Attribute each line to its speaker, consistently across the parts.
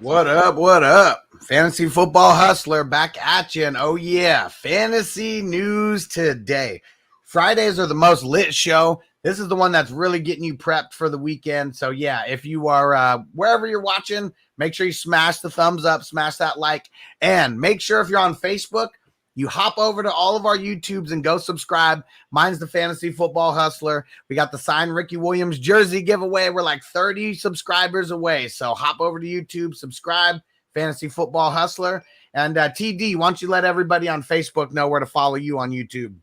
Speaker 1: What up? What up? Fantasy Football Hustler back at you. And oh, yeah, fantasy news today. Fridays are the most lit show. This is the one that's really getting you prepped for the weekend. So, yeah, if you are wherever you're watching, make sure you smash the thumbs up, smash that like, and make sure if you're on Facebook, you hop over to all of our YouTubes and go subscribe. Mine's the Fantasy Football Hustler. We got the signed Ricky Williams jersey giveaway. We're like 30 subscribers away. So hop over to YouTube, subscribe, Fantasy Football Hustler. And TD, why don't you let everybody on Facebook know where to follow you on YouTube?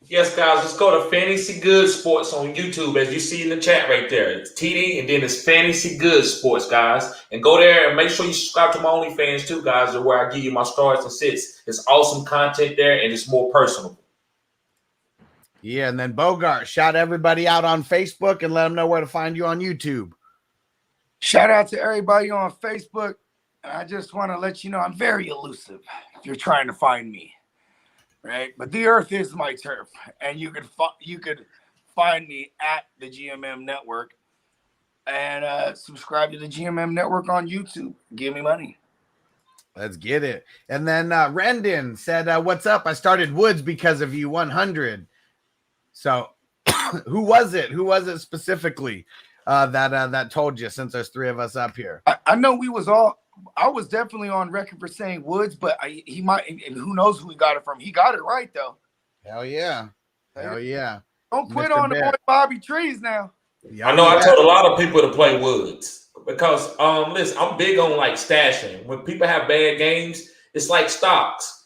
Speaker 2: Yes, guys, let's go to Fantasy Good Sports on YouTube, as you see in the chat right there. It's TD, and then it's Fantasy Good Sports, guys. And go there and make sure you subscribe to my OnlyFans too, guys, where I give you my starts and sits. It's awesome content there, and it's more personal.
Speaker 1: Yeah, and then Bogard, shout everybody out on Facebook and let them know where to find you on YouTube.
Speaker 3: Shout out to everybody on Facebook. I just want to let you know I'm very elusive if you're trying to find me. Right, but the earth is my turf, and you could find me at the GMM Network and subscribe to the GMM Network on YouTube. Give me money.
Speaker 1: Let's get it. And then Rendon said, "What's up? I started Woods because of you, 100." So, who was it? Who was it specifically that told you? Since there's three of us up here,
Speaker 3: I know we was all. I was definitely on record for saying Woods, but he might, and who knows who he got it from. He got it right, though.
Speaker 1: Hell yeah. Hell yeah.
Speaker 3: Don't quit Mr. on Bear. The boy Bobby Trees now.
Speaker 2: Yeah, I know I told a lot of people to play Woods because, listen, I'm big on, like, stashing. When people have bad games, it's like stocks.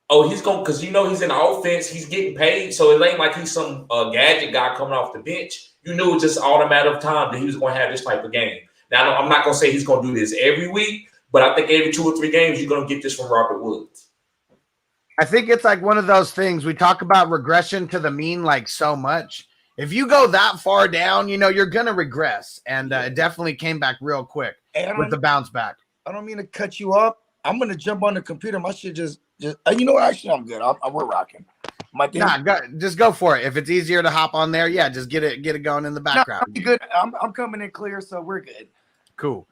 Speaker 2: Oh, he's going, because you know he's in the offense, he's getting paid, so it ain't like he's some gadget guy coming off the bench. You knew it was just all a matter of time that he was going to have this type of game. Now, I'm not going to say he's going to do this every week, but I think every 2 or 3 games, you're going to get this from Robert Woods.
Speaker 1: I think it's like one of those things. We talk about regression to the mean like so much. If you go that far down, you know, you're going to regress. And it definitely came back real quick with the bounce back.
Speaker 3: I don't mean to cut you up. I'm going to jump on the computer. My shit just you know what? Actually, I'm good. We're rocking.
Speaker 1: Just go for it. If it's easier to hop on there, yeah, just get it going in the background.
Speaker 3: No, good. I'm coming in clear, so we're good.
Speaker 1: Cool.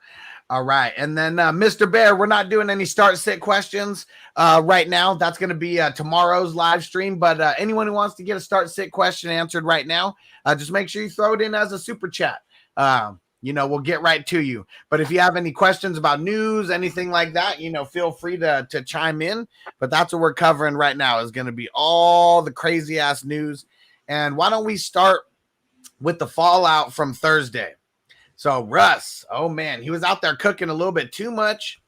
Speaker 1: All right. And then Mr. Bear, we're not doing any start-sit questions right now. That's going to be tomorrow's live stream. But anyone who wants to get a start-sit question answered right now, just make sure you throw it in as a super chat. You know, we'll get right to you. But if you have any questions about news, anything like that, you know, feel free to chime in. But that's what we're covering right now is going to be all the crazy-ass news. And why don't we start with the fallout from Thursday? So Russ, oh man, he was out there cooking a little bit too much.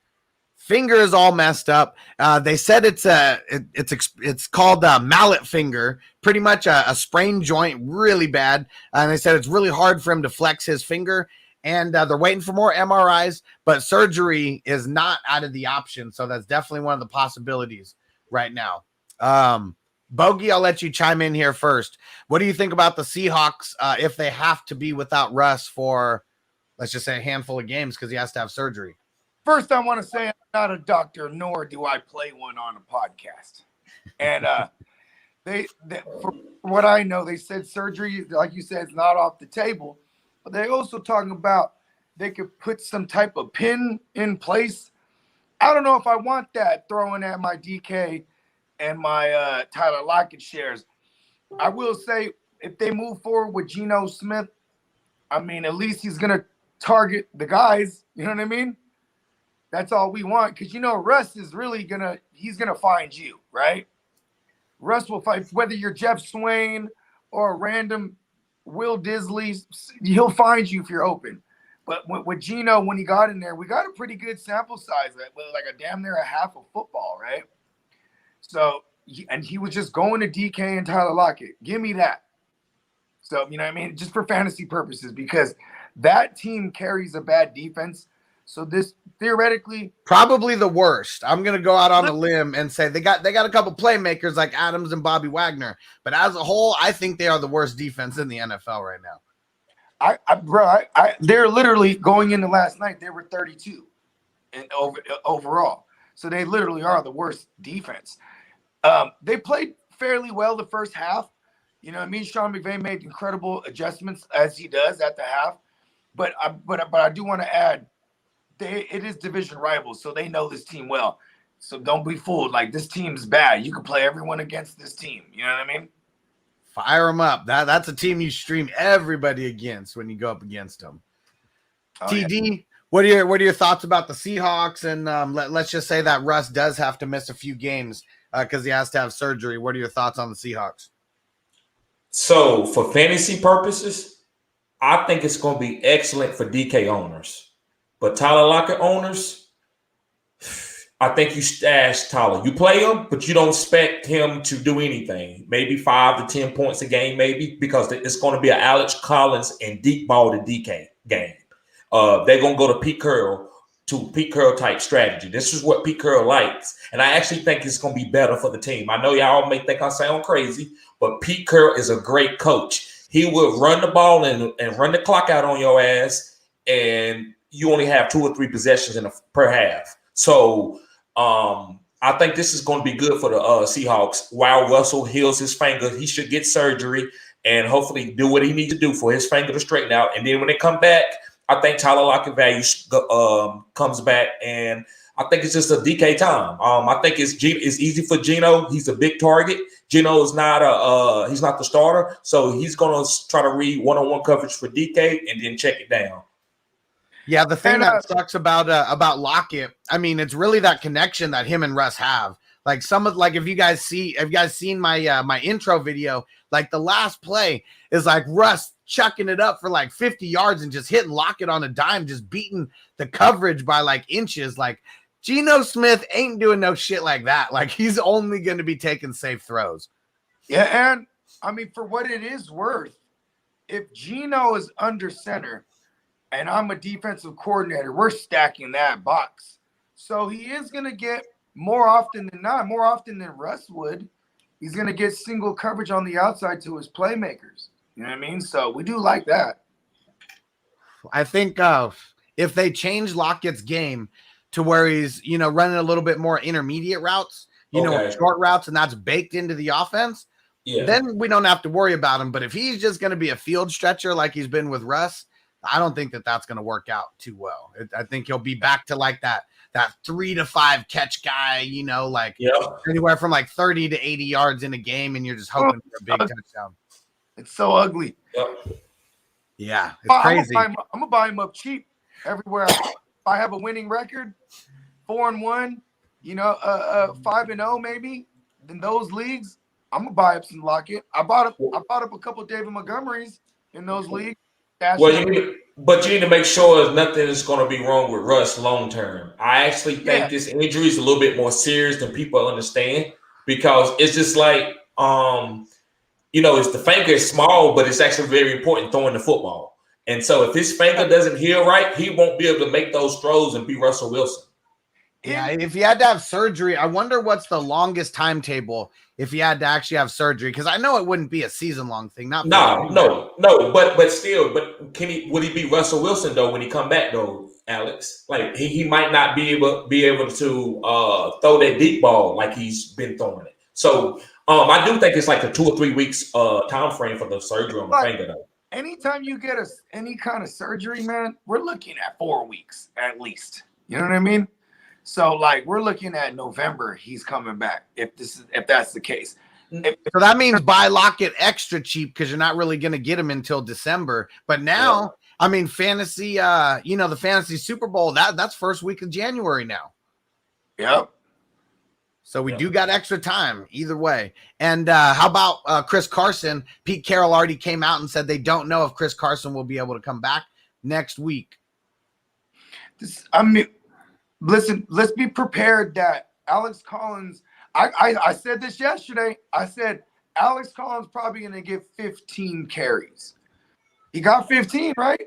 Speaker 1: Finger is all messed up. They said it's called mallet finger, pretty much a sprained joint, really bad. And they said it's really hard for him to flex his finger. And they're waiting for more MRIs, but surgery is not out of the option. So that's definitely one of the possibilities right now. Bogey, I'll let you chime in here first. What do you think about the Seahawks if they have to be without Russ for, let's just say, a handful of games because he has to have surgery?
Speaker 3: First, I want to say I'm not a doctor, nor do I play one on a podcast. And they from what I know, they said surgery, like you said, is not off the table. But they also talking about they could put some type of pin in place. I don't know if I want that throwing at my DK and my Tyler Lockett shares. I will say if they move forward with Geno Smith, I mean, at least he's going to target the guys. You know what I mean? That's all we want. Because, you know, Russ is really he's going to find you, right? Russ will fight, whether you're Jeff Swain or a random Will Disley, he'll find you if you're open. But with Geno, when he got in there, we got a pretty good sample size, like a damn near a half of football, right? So, and he was just going to DK and Tyler Lockett. Give me that. So, you know what I mean? Just for fantasy purposes, because that team carries a bad defense. So this theoretically
Speaker 1: probably the worst. I'm going to go out on a limb and say they got a couple playmakers like Adams and Bobby Wagner, but as a whole, I think they are the worst defense in the NFL right now.
Speaker 3: They're literally going into last night. They were 32 and overall. So they literally are the worst defense. They played fairly well the first half. You know, I mean, Sean McVay made incredible adjustments as he does at the half. But I do want to add, it is division rivals, so they know this team well. So don't be fooled. Like, this team's bad. You can play everyone against this team. You know what I mean?
Speaker 1: Fire them up. That's a team you stream everybody against when you go up against them.
Speaker 3: Oh,
Speaker 1: TD,
Speaker 3: yeah.
Speaker 1: what are your thoughts about the Seahawks? And let's just say that Russ does have to miss a few games because he has to have surgery. What are your thoughts on the Seahawks?
Speaker 2: So for fantasy purposes, I think it's going to be excellent for DK owners. But Tyler Lockett owners, I think you stash Tyler. You play him, but you don't expect him to do anything. Maybe 5 to 10 points a game, maybe, because it's going to be an Alex Collins and deep ball to DK game. They're going to go to Pete Carroll type strategy. This is what Pete Carroll likes. And I actually think it's going to be better for the team. I know y'all may think I sound crazy, but Pete Carroll is a great coach. He will run the ball and run the clock out on your ass, and you only have 2 or 3 possessions per half. So I think this is going to be good for the Seahawks. While Russell heals his finger, he should get surgery and hopefully do what he needs to do for his finger to straighten out. And then when they come back, I think Tyler Lockett value comes back, and I think it's just a DK time. I think it's easy for Geno. He's a big target. Geno is not he's not the starter, so he's going to try to read one-on-one coverage for DK and then check it down.
Speaker 1: Yeah, the thing that sucks about Lockett, I mean, it's really that connection that him and Russ have. Like if you guys seen my my intro video, like the last play is like Russ chucking it up for like 50 yards and just hitting Lockett on a dime, just beating the coverage by like inches. Like Geno Smith ain't doing no shit like that. Like he's only going to be taking safe throws.
Speaker 3: Yeah, and I mean, for what it is worth, if Geno is under center and I'm a defensive coordinator, we're stacking that box. So he is going to get more often than Russ would. He's going to get single coverage on the outside to his playmakers. You know what I mean? So we do like that.
Speaker 1: I think if they change Lockett's game to where he's, running a little bit more intermediate routes, short routes, and that's baked into the offense, then we don't have to worry about him. But if he's just going to be a field stretcher like he's been with Russ, I don't think that's going to work out too well. I think he'll be back to like that 3 to 5 catch guy, anywhere from like 30 to 80 yards in a game, and you're just hoping for a big touchdown.
Speaker 3: It's so ugly.
Speaker 1: Yeah, it's crazy.
Speaker 3: I'm gonna buy him up cheap everywhere. If I have a winning record, 4-1, 5-0 maybe. In those leagues, I'm gonna buy up some Lockett. I bought up a couple David Montgomerys in those leagues.
Speaker 2: Well, but you need to make sure nothing is going to be wrong with Russ long term. I actually think this injury is a little bit more serious than people understand, because it's just like it's the finger is small, but it's actually very important throwing the football. And so if his finger doesn't heal right, he won't be able to make those throws and be Russell Wilson.
Speaker 1: Yeah, if he had to have surgery, I wonder what's the longest timetable if he had to actually have surgery, because I know it wouldn't be a season-long thing. No,
Speaker 2: but still, would he be Russell Wilson though when he come back though, Alex? Like he might not be able to throw that deep ball like he's been throwing it. So I do think it's like a 2 or 3 weeks time frame for the surgery on the finger though.
Speaker 3: Anytime you get any kind of surgery, man, we're looking at 4 weeks at least. You know what I mean? So, like, we're looking at November. He's coming back. If that's the case.
Speaker 1: So that means buy Lockett extra cheap because you're not really going to get him until December. But now, I mean, fantasy, the fantasy Super Bowl, that's first week of January now.
Speaker 3: Yep.
Speaker 1: So we do got extra time either way. And how about Chris Carson? Pete Carroll already came out and said they don't know if Chris Carson will be able to come back next week.
Speaker 3: Listen, let's be prepared that Alex Collins, I said this yesterday. I said Alex Collins probably going to get 15 carries. He got 15, right?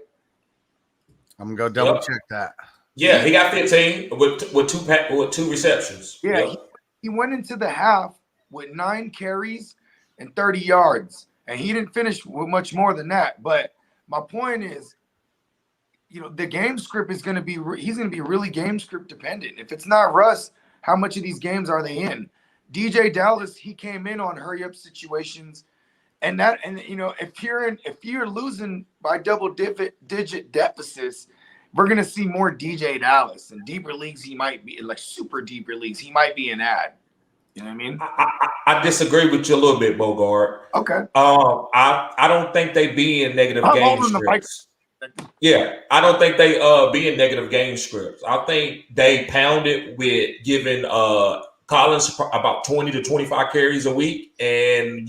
Speaker 1: I'm going to go double check that.
Speaker 2: Yeah, he got 15 with two receptions.
Speaker 3: Yeah, he went into the half with 9 carries and 30 yards, and he didn't finish with much more than that. But my point is, the game script is going to be he's going to be really game script dependent. If it's not Russ, how much of these games are they in? DJ Dallas, he came in on hurry up situations, if you're losing by double digit deficits, we're gonna see more DJ Dallas in deeper leagues. He might be like super deeper leagues. He might be an ad. You know what I mean?
Speaker 2: I disagree with you a little bit, Bogard.
Speaker 3: Okay.
Speaker 2: I don't think they be in negative game scripts. Yeah, I don't think they be in negative game scripts. I think they pounded with giving Collins about 20 to 25 carries a week and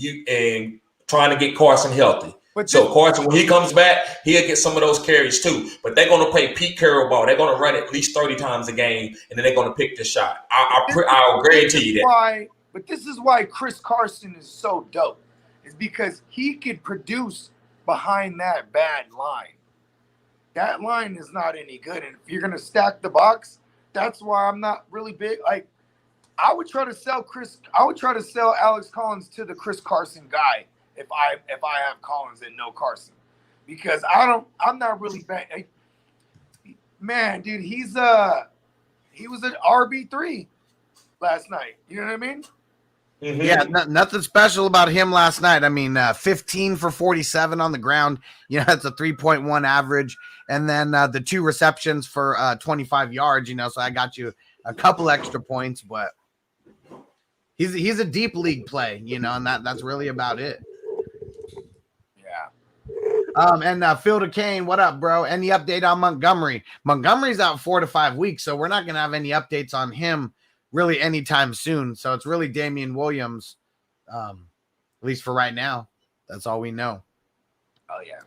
Speaker 2: trying to get Carson healthy. So Carson, when he comes back, he'll get some of those carries too. But they're going to play Pete Carroll ball. They're going to run at least 30 times a game, and then they're going to pick the shot. I'll guarantee you that.
Speaker 3: But this is why Chris Carson is so dope. Is because he could produce behind that bad line. That line is not any good. And if you're going to stack the box, that's why I'm not really big. Like, I would try to sell Alex Collins to the Chris Carson guy if I have Collins and no Carson, because I'm not really bad. Man, dude, he was an RB3 last night. You know what I mean?
Speaker 1: Mm-hmm. Yeah, nothing special about him last night. I mean, 15 for 47 on the ground. You know, that's a 3.1 average. And then the 2 receptions for 25 yards, you know, so I got you a couple extra points, but he's a deep league play, you know, and that's really about it. And Phil DeCane, what up, bro? Any update on Montgomery? Montgomery's out 4 to 5 weeks, so we're not going to have any updates on him really anytime soon. So it's really Damian Williams, at least for right now. That's all we know.
Speaker 3: Oh, yeah.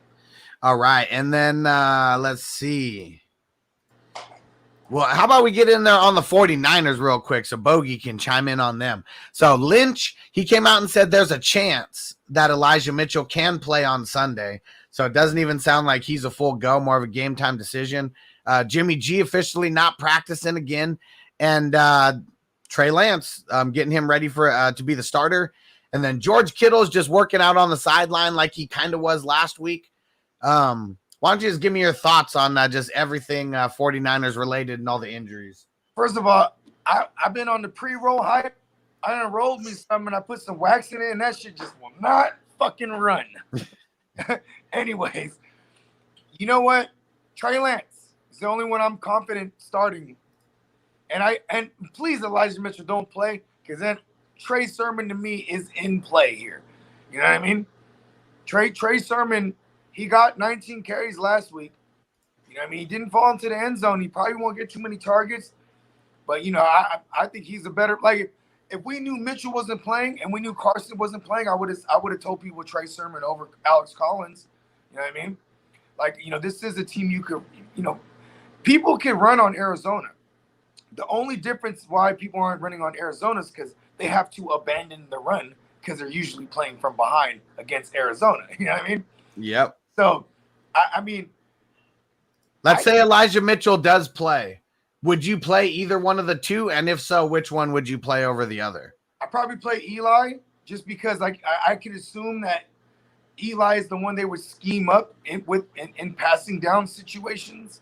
Speaker 1: All right, and then let's see. Well, how about we get in there on the 49ers real quick so Bogey can chime in on them. So Lynch, he came out and said there's a chance that Elijah Mitchell can play on Sunday. So it doesn't even sound like he's a full go, more of a game time decision. Jimmy G officially not practicing again. And Trey Lance, getting him ready for to be the starter. And then George Kittle's just working out on the sideline like he kind of was last week. Why don't you just give me your thoughts on just everything 49ers related and all the injuries?
Speaker 3: First of all, I've been on the pre-roll hype. I enrolled me some and I put some wax in it, and that shit just will not fucking run. Anyways, you know what? Trey Lance is the only one I'm confident starting. And please, Elijah Mitchell, don't play, because then Trey Sermon to me is in play here. You know what I mean? Trey Sermon, he got 19 carries last week. You know what I mean? He didn't fall into the end zone. He probably won't get too many targets. But, you know, I think he's a better – like, if we knew Mitchell wasn't playing and we knew Carson wasn't playing, I would have told people Trey Sermon over Alex Collins. You know what I mean? Like, you know, this is a team you could – you know, people can run on Arizona. The only difference why people aren't running on Arizona is because they have to abandon the run because they're usually playing from behind against Arizona. You know what I mean?
Speaker 1: Yep.
Speaker 3: So, I mean.
Speaker 1: Let's say Elijah Mitchell does play. Would you play either one of the two? And if so, which one would you play over the other?
Speaker 3: I'd probably play Eli just because I could assume that Eli is the one they would scheme up in passing down situations.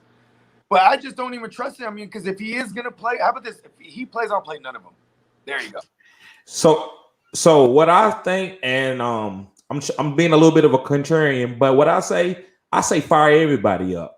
Speaker 3: But I just don't even trust him. I mean, because if he is going to play, how about this? If he plays, I'll play none of them. There you go.
Speaker 2: So what I think, and I'm being a little bit of a contrarian, but what I say fire everybody up.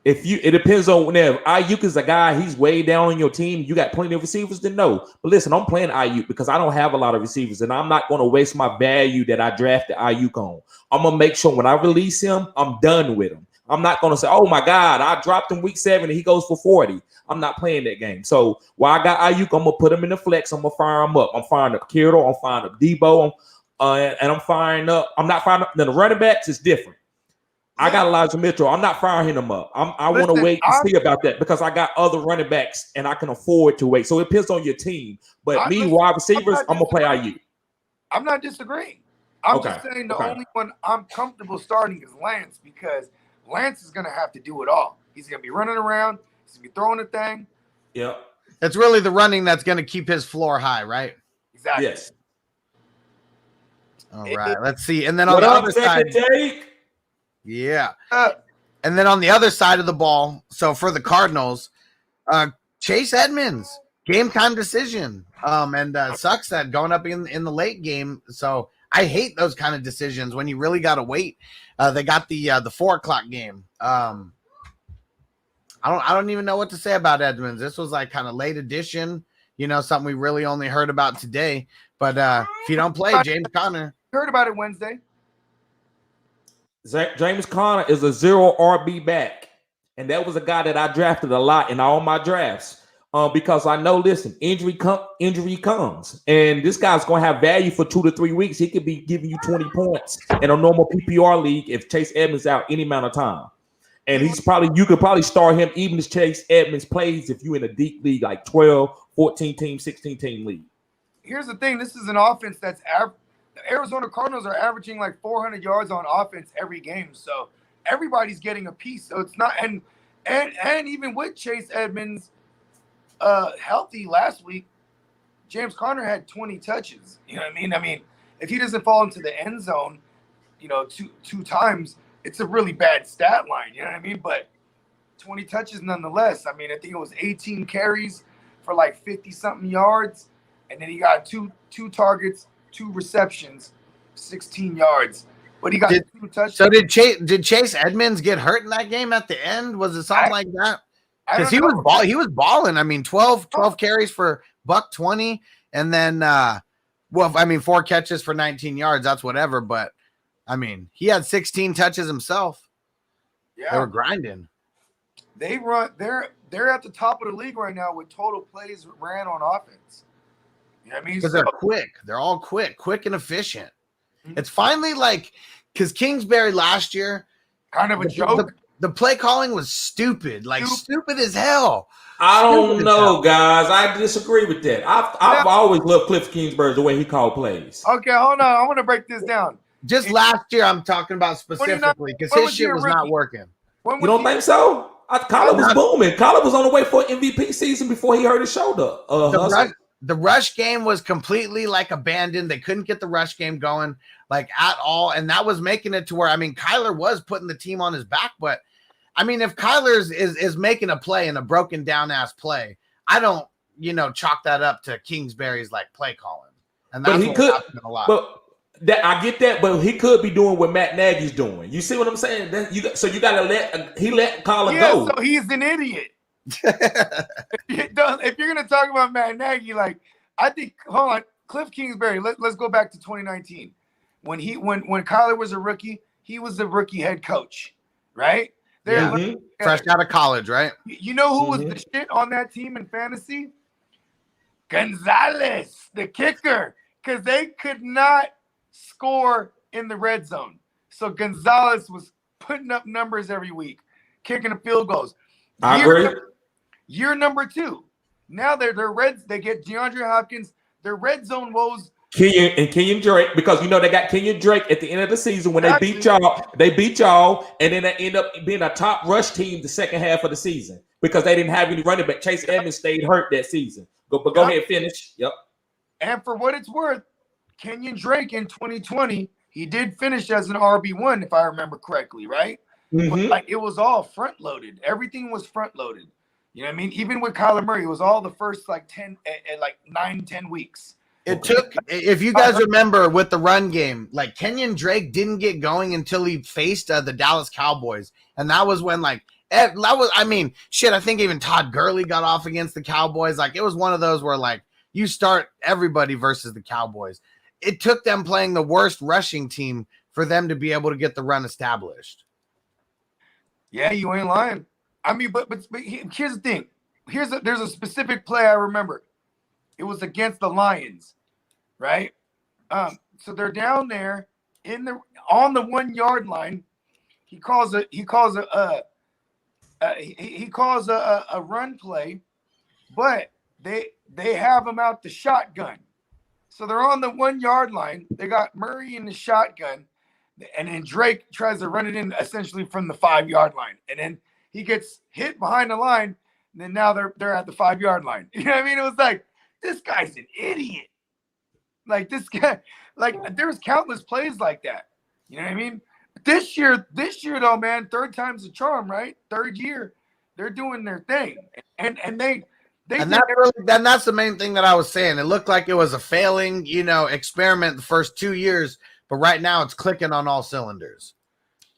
Speaker 2: It depends on whenever Ayuk is a guy, he's way down on your team. You got plenty of receivers to know. But listen, I'm playing Ayuk because I don't have a lot of receivers, and I'm not going to waste my value that I drafted Ayuk on. I'm gonna make sure when I release him, I'm done with him. I'm not going to say, oh, my God, I dropped him week 7 and he goes for 40. I'm not playing that game. So while I got Ayuk, I'm going to put him in the flex. I'm going to fire him up. I'm firing up Kittle. I'm firing up Debo. And I'm firing up. I'm not firing up. Then the running backs is different. I got Elijah Mitchell. I'm not firing him up. I want to wait and see about that because I got other running backs and I can afford to wait. So it depends on your team. But wide receivers, I'm going to play Ayuk.
Speaker 3: I'm not disagreeing. I'm just saying the only one I'm comfortable starting is Lance because Lance is going to have to do it all. He's going to be running around. He's going to be throwing the thing.
Speaker 2: Yeah.
Speaker 1: It's really the running that's going to keep his floor high, right?
Speaker 3: Exactly.
Speaker 2: Yes.
Speaker 1: All right. Let's see. And then on the other side. Yeah. And then on the other side of the ball, so for the Cardinals, Chase Edmonds, game time decision. And sucks that going up in the late game. So I hate those kind of decisions when you really got to wait. They got the 4:00 game. I don't even know what to say about Edmonds. This was like kind of late edition, something we really only heard about today. But if you don't play James Conner,
Speaker 3: heard about it Wednesday.
Speaker 4: James Conner is a 0 RB back, and that was a guy that I drafted a lot in all my drafts. Because I know, listen, injury comes, and this guy's going to have value for 2 to 3 weeks. He could be giving you 20 points in a normal PPR league if Chase Edmonds out any amount of time. And you could probably start him even as Chase Edmonds plays if you're in a deep league like 12, 14 team, 16 team league.
Speaker 3: Here's the thing. This is an offense that's the Arizona Cardinals are averaging like 400 yards on offense every game. So everybody's getting a piece. So it's not and even with Chase Edmonds healthy last week, James Conner had 20 touches. You know what I mean? I mean, if he doesn't fall into the end zone, two times, it's a really bad stat line. You know what I mean? But 20 touches nonetheless. I mean, I think it was 18 carries for like 50-something yards, and then he got two targets, 2 receptions, 16 yards. But he got 2 touchdowns.
Speaker 1: So did Chase Edmonds get hurt in that game at the end? Was it something like that? Because he was balling. I mean, 12 carries for $120, and then 4 catches for 19 yards. That's whatever. But I mean, he had 16 touches himself. Yeah, they were grinding.
Speaker 3: They're at the top of the league right now with total plays ran on offense. You know what I mean?
Speaker 1: Because they're quick. They're all quick and efficient. Mm-hmm. It's finally like because Kingsbury last year,
Speaker 3: kind of a joke.
Speaker 1: The play calling was stupid, stupid as hell.
Speaker 4: I don't know, guys. I disagree with that. I've always loved Cliff Kingsbury the way he called plays.
Speaker 3: Okay, hold on. I want to break this down.
Speaker 1: Just last year, I'm talking about specifically because his shit was not working.
Speaker 4: You don't think so? Kyler was booming. Kyler was on the way for an MVP season before he hurt his shoulder.
Speaker 1: The rush game was completely abandoned. They couldn't get the rush game going at all. And that was making it to where, Kyler was putting the team on his back. But if Kyler is making a play and a broken down ass play, I don't, chalk that up to Kingsbury's play calling. And that's what happened a lot.
Speaker 4: But I get that, but he could be doing what Matt Nagy's doing. You see what I'm saying? So you got to let Kyler go.
Speaker 3: So he's an idiot. If you're gonna talk about Matt Nagy, I think, hold on, Cliff Kingsbury. Let's go back to 2019 when Kyler was a rookie. He was the rookie head coach, right?
Speaker 1: Fresh out of college, right?
Speaker 3: You know who was the shit on that team in fantasy? Gonzalez, the kicker, because they could not score in the red zone. So Gonzalez was putting up numbers every week, kicking the field goals.
Speaker 4: I agree.
Speaker 3: Year number 2. Now they're Reds. They get DeAndre Hopkins. Their red zone woes.
Speaker 4: Kenyon Drake, because they got Kenyon Drake at the end of the season when they beat y'all, and then they end up being a top rush team the second half of the season because they didn't have any running back. Chase Edmonds stayed hurt that season. Go ahead, finish. Yep. And
Speaker 3: for what it's worth, Kenyon Drake in 2020, he did finish as an RB1, if I remember correctly, right? Mm-hmm. But it was all front loaded. Everything was front loaded. You know what I mean? Even with Kyler Murray, it was all the first 9-10 weeks.
Speaker 1: It took, if you guys remember with the run game, Kenyon Drake didn't get going until he faced the Dallas Cowboys. And that was when I think even Todd Gurley got off against the Cowboys. It was one of those where you start everybody versus the Cowboys. It took them playing the worst rushing team for them to be able to get the run established.
Speaker 3: Yeah, you ain't lying. But here's the thing. There's a specific play I remember. It was against the Lions, right? So they're down there on the 1 yard line. He calls a run play, but they have him out the shotgun. So they're on the 1 yard line. They got Murray in the shotgun, and then Drake tries to run it in essentially from the 5 yard line, and then he gets hit behind the line, and then now they're at the 5 yard line. You know what I mean? It was this guy's an idiot. This guy, there's countless plays like that. You know what I mean? This year though, man, 3rd time's the charm, right? 3rd year, they're doing their thing, and
Speaker 1: that's the main thing that I was saying. It looked like it was a failing, experiment the first 2 years, but right now it's clicking on all cylinders.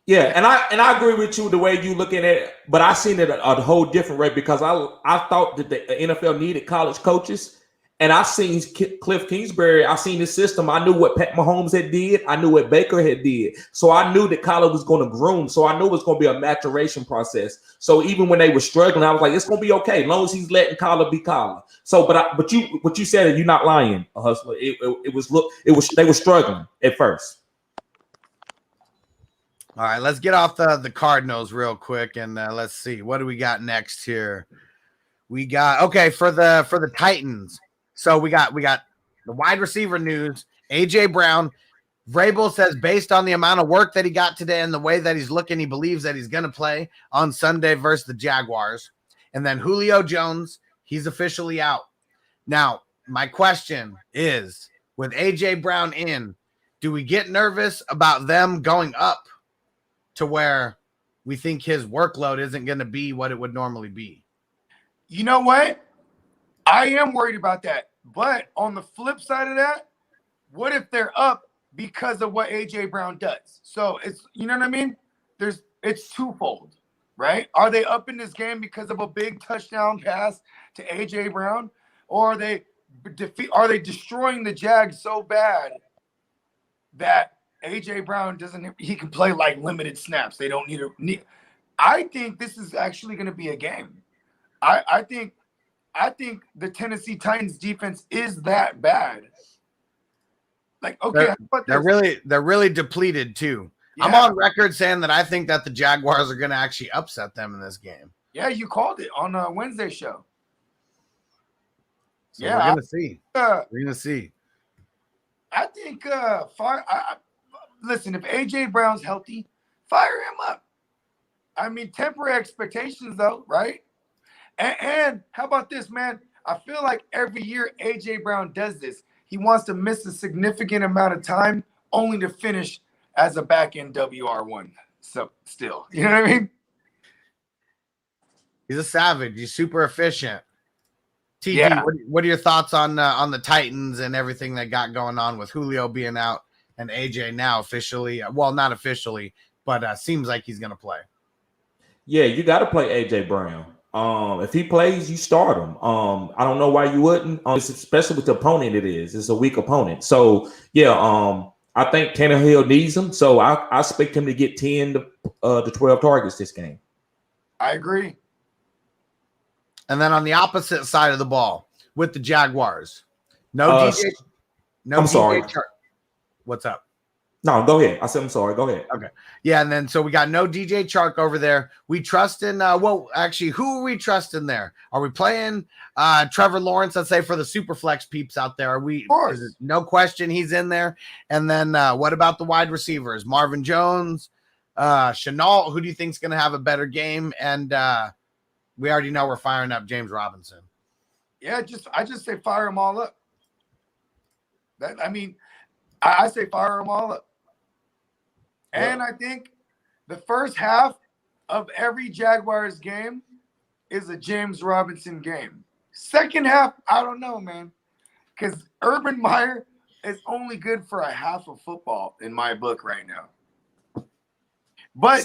Speaker 4: Yeah, and I agree with you the way you looking at it, but I seen it a whole different way because I thought that the NFL needed college coaches, and I seen Cliff Kingsbury. I seen his system. I knew what Pat Mahomes had did. I knew what Baker had did. So I knew that college was going to groom. So I knew it was going to be a maturation process. So even when they were struggling, I was like, it's going to be okay as long as he's letting Collar be Collar. So, but you said, you're not lying, Hustler. They were struggling at first.
Speaker 1: All right, let's get off the Cardinals real quick, and let's see what do we got next here. We got for the Titans. So we got the wide receiver news. AJ Brown, Vrabel says based on the amount of work that he got today and the way that he's looking, he believes that he's going to play on Sunday versus the Jaguars. And then Julio Jones, he's officially out. Now, my question is, with AJ Brown in, do we get nervous about them going up to where we think his workload isn't going to be what it would normally be?
Speaker 3: You know what? I am worried about that. But on the flip side of that, what if they're up because of what AJ Brown does? So it's, you know what I mean? It's twofold, right? Are they up in this game because of a big touchdown pass to AJ Brown, or are they destroying the Jags so bad that AJ Brown he can play like limited snaps? They don't need. I think this is actually going to be a game. I think the Tennessee Titans defense is that bad. Like, okay,
Speaker 1: they're really depleted too. Yeah. I'm on record saying that I think that the Jaguars are going to actually upset them in this game.
Speaker 3: Yeah, you called it on a Wednesday show.
Speaker 1: So yeah, we're going to see. We're going to see.
Speaker 3: I think listen, if AJ Brown's healthy, fire him up. I mean, temper expectations though, right? And how about this, man? I feel like every year AJ Brown does this. He wants to miss a significant amount of time only to finish as a back-end WR1. So still, you know what I mean?
Speaker 1: He's a savage. He's super efficient. TG,
Speaker 3: yeah.
Speaker 1: What are your thoughts on the Titans and everything that got going on with Julio being out and AJ now officially? Well, not officially, but seems like he's going to play.
Speaker 4: Yeah, you got to play AJ Brown. If he plays, you start him. I don't know why you wouldn't, especially with the opponent it is. It's a weak opponent. So, yeah, I think Tannehill needs him. So I expect him to get 10 to 12 targets this game.
Speaker 3: I agree.
Speaker 1: And then on the opposite side of the ball with the Jaguars, DJ.
Speaker 4: I'm sorry.
Speaker 1: What's up?
Speaker 4: No, go ahead. I said I'm sorry. Go ahead.
Speaker 1: Okay. Yeah, and then so we got no DJ Chark over there. We trust in actually, who are we trusting there? Are we playing Trevor Lawrence? Let's say for the Superflex peeps out there. Are we? No question he's in there. And then what about the wide receivers? Marvin Jones, Chenault, who do you think is going to have a better game? And we already know we're firing up James Robinson.
Speaker 3: Yeah, I just say fire them all up. I say fire them all up. And I think the first half of every Jaguars game is a James Robinson game. Second half, I don't know, man. Because Urban Meyer is only good for a half of football in my book right now. But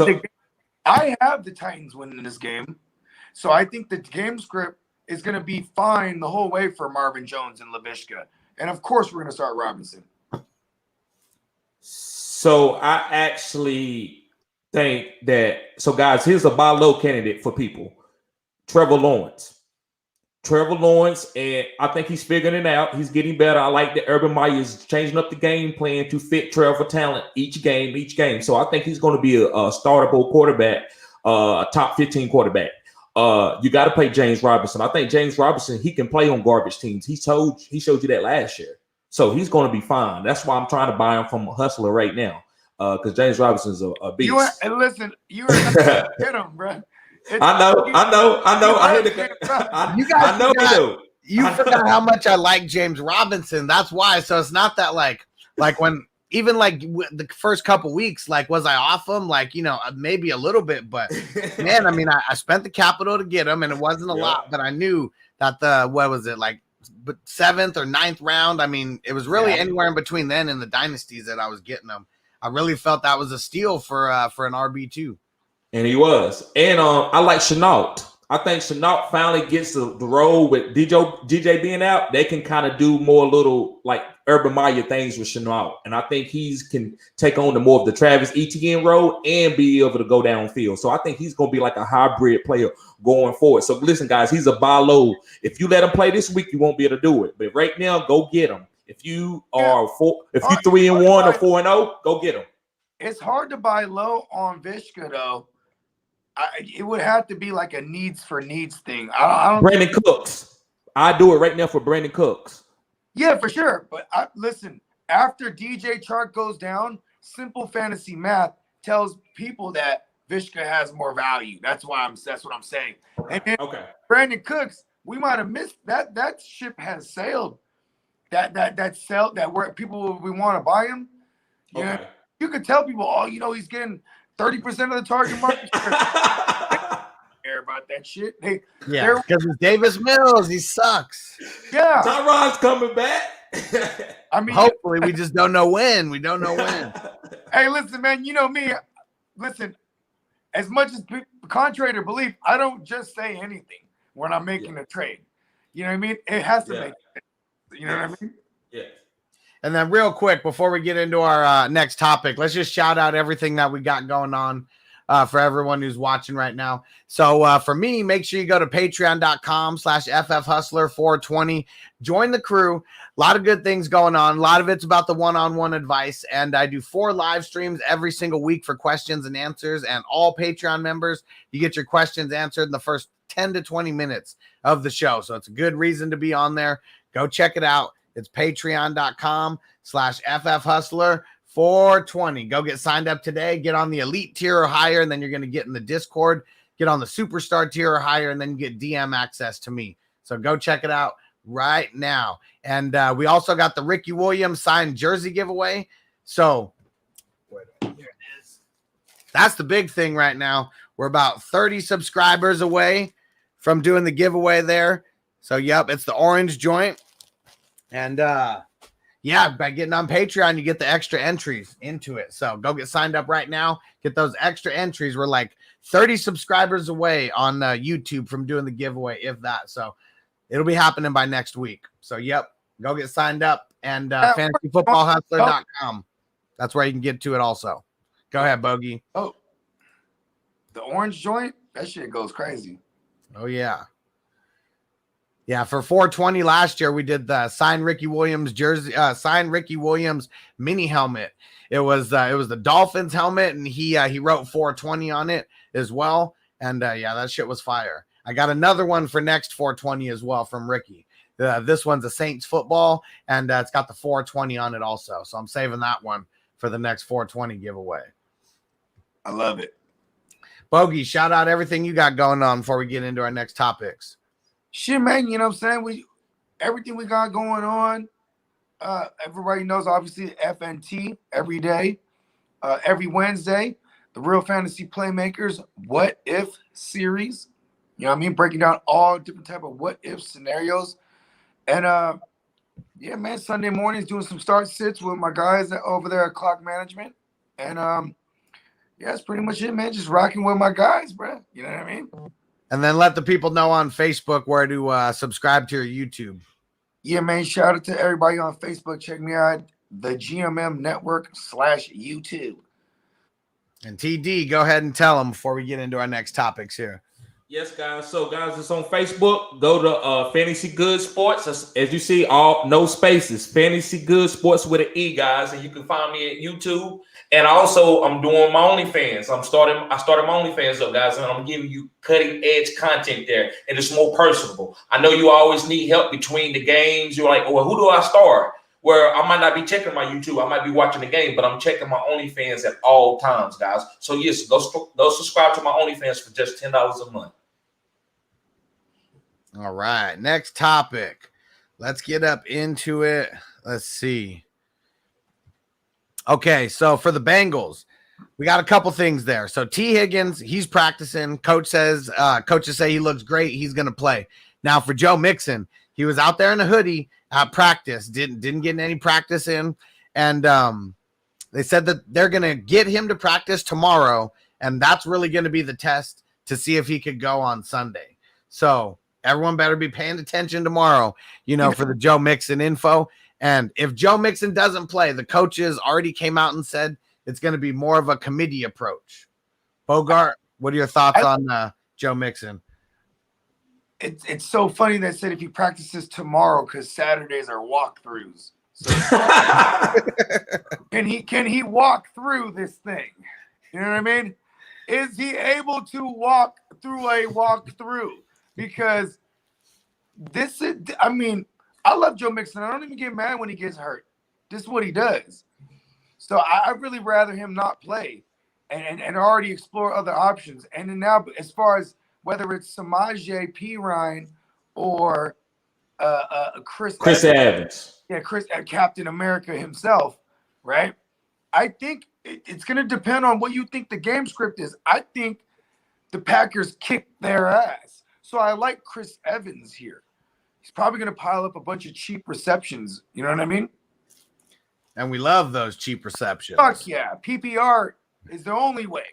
Speaker 3: I have the Titans winning this game. So I think the game script is going to be fine the whole way for Marvin Jones and Laviska. And, of course, we're going to start Robinson.
Speaker 4: So I actually think that – so, guys, here's a buy low candidate for people. Trevor Lawrence, and I think he's figuring it out. He's getting better. I like that Urban Meyer is changing up the game plan to fit Trevor talent each game. So I think he's going to be a startable quarterback, a top 15 quarterback. You got to play James Robinson. I think James Robinson, he can play on garbage teams. He showed you that last year. So he's going to be fine. That's why I'm trying to buy him from a hustler right now, because James Robinson's a beast.
Speaker 3: You are not get him, bro.
Speaker 4: I know. I know we do.
Speaker 1: You forgot how much I like James Robinson. That's why. So it's not that like when even like the first couple weeks, like was I off him? Like, maybe a little bit, but man, I mean, I spent the capital to get him, and it wasn't a lot, but I knew that but 7th or 9th round. I mean, it was really anywhere in between then and the dynasties that I was getting them. I really felt that was a steal for an RB2.
Speaker 4: And he was. And I like Chenault. I think Chenault finally gets the role with DJ being out. They can kind of do more little like Urban Meyer things with Chenault. And I think can take on the more of the Travis Etienne role and be able to go downfield. So I think he's going to be like a hybrid player going forward. So listen, guys, he's a buy low. If you let him play this week, you won't be able to do it. But right now, go get him. If you are 3-1 or 4-0, go get him.
Speaker 3: It's hard to buy low on Vishka though. It would have to be like a needs for needs thing. I don't
Speaker 4: Brandon Cooks. I do it right now for Brandon Cooks.
Speaker 3: Yeah, for sure. But listen, after DJ Chark goes down, simple fantasy math tells people that Vishka has more value. That's what I'm saying. And then Brandon Cooks, we might have missed that. That ship has sailed. Where people we want to buy him. Yeah, you could tell people, he's getting 30% of the target market share. Care about that shit.
Speaker 1: Because it's Davis Mills. He sucks.
Speaker 3: Yeah.
Speaker 4: Tyrod's coming back.
Speaker 1: I mean, hopefully we just don't know when. We don't know when.
Speaker 3: Hey, listen, man, you know me. Listen, as much as contrary to belief, I don't just say anything when I'm making a trade. You know what I mean? It has to make sense. You know what I mean?
Speaker 4: Yeah.
Speaker 1: And then real quick, before we get into our next topic, let's just shout out everything that we got going on for everyone who's watching right now. So for me, make sure you go to patreon.com/FFHustler420. Join the crew. A lot of good things going on. A lot of it's about the one-on-one advice. And I do 4 live streams every single week for questions and answers. And all Patreon members, you get your questions answered in the first 10 to 20 minutes of the show. So it's a good reason to be on there. Go check it out. It's patreon.com/FFHustler420. Go get signed up today. Get on the elite tier or higher, and then you're going to get in the Discord. Get on the superstar tier or higher, and then you get DM access to me. So go check it out right now. And we also got the Ricky Williams signed jersey giveaway. So here it is. That's the big thing right now. We're about 30 subscribers away from doing the giveaway there. So, yep, it's the orange joint. And, by getting on Patreon, you get the extra entries into it. So go get signed up right now. Get those extra entries. We're like 30 subscribers away on YouTube from doing the giveaway, if that. So it'll be happening by next week. So, yep, go get signed up. And fantasyfootballhustler.com. That's where you can get to it also. Go ahead, Bogey.
Speaker 3: Oh, the orange joint? That shit goes crazy.
Speaker 1: Oh, yeah. Yeah, for 420 last year, we did the sign Ricky Williams jersey, sign Ricky Williams mini helmet. It was the Dolphins helmet, and he wrote 420 on it as well. And that shit was fire. I got another one for next 420 as well from Ricky. This one's a Saints football, and it's got the 420 on it also. So I'm saving that one for the next 420 giveaway.
Speaker 3: I love it.
Speaker 1: Bogey, shout out everything you got going on before we get into our next topics.
Speaker 3: Shit, man, you know what I'm saying? Everything we got going on, everybody knows, obviously, FNT every day, every Wednesday, the Real Fantasy Playmakers What If series. You know what I mean? Breaking down all different type of what if scenarios. And, man, Sunday mornings doing some start sits with my guys over there at Clock Management. And, that's pretty much it, man. Just rocking with my guys, bro. You know what I mean?
Speaker 1: And then let the people know on Facebook where to subscribe to your YouTube.
Speaker 3: Yeah, man. Shout out to everybody on Facebook. Check me out, the GMM Network /YouTube.
Speaker 1: And TD, go ahead and tell them before we get into our next topics here.
Speaker 4: Yes, guys. So, guys, it's on Facebook. Go to Fantasy Good Sports. As you see, no spaces. Fantasy Good Sports with an E, guys. And you can find me at YouTube. And also, I'm doing my OnlyFans. I started my OnlyFans up, guys, and I'm giving you cutting-edge content there. And it's more personable. I know you always need help between the games. You're like, well, who do I start? Where I might not be checking my YouTube. I might be watching the game, but I'm checking my OnlyFans at all times, guys. So, yes, go subscribe to my OnlyFans for just $10 a month.
Speaker 1: All right, next topic. Let's get up into it. Let's see. Okay, so for the Bengals, we got a couple things there. So T. Higgins, he's practicing. Coaches say he looks great. He's going to play. Now for Joe Mixon, he was out there in a hoodie at practice. Didn't get any practice in. And They said that they're going to get him to practice tomorrow, and that's really going to be the test to see if he could go on Sunday. So everyone better be paying attention tomorrow, for the Joe Mixon info. And if Joe Mixon doesn't play, the coaches already came out and said it's going to be more of a committee approach. Bogart, what are your thoughts on Joe Mixon?
Speaker 3: It's so funny they said if he practices tomorrow because Saturdays are walkthroughs. So can he walk through this thing? You know what I mean? Is he able to walk through a walkthrough? Because I love Joe Mixon. I don't even get mad when he gets hurt. This is what he does. So I'd really rather him not play and already explore other options. And then now, as far as whether it's Samaje Perine or Chris
Speaker 4: Evans.
Speaker 3: Yeah, Captain America himself, right? I think it's going to depend on what you think the game script is. I think the Packers kicked their ass. So I like Chris Evans here. He's probably going to pile up a bunch of cheap receptions. You know what I mean?
Speaker 1: And we love those cheap receptions.
Speaker 3: Fuck yeah. PPR is the only way.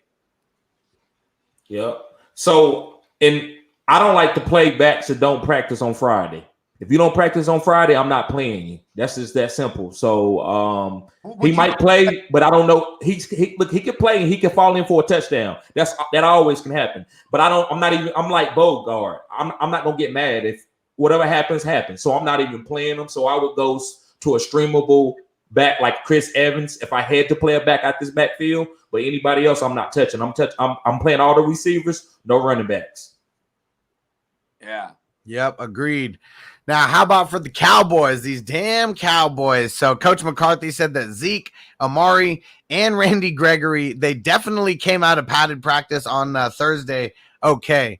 Speaker 4: Yep. So, and I don't like to play backs that don't practice on Friday. If you don't practice on Friday, I'm not playing you. That's just that simple. So he might play, but I don't know. He can play and he can fall in for a touchdown. That always can happen. But I'm like Bogard. I'm not gonna get mad if whatever happens. So I'm not even playing him. So I would go to a streamable back like Chris Evans if I had to play a back out this backfield. But anybody else, I'm not touching. I'm playing all the receivers, no running backs.
Speaker 3: Yeah.
Speaker 1: Yep, agreed. Now, how about for the Cowboys? These damn Cowboys. So Coach McCarthy said that Zeke, Amari, and Randy Gregory, they definitely came out of padded practice on Thursday. Okay.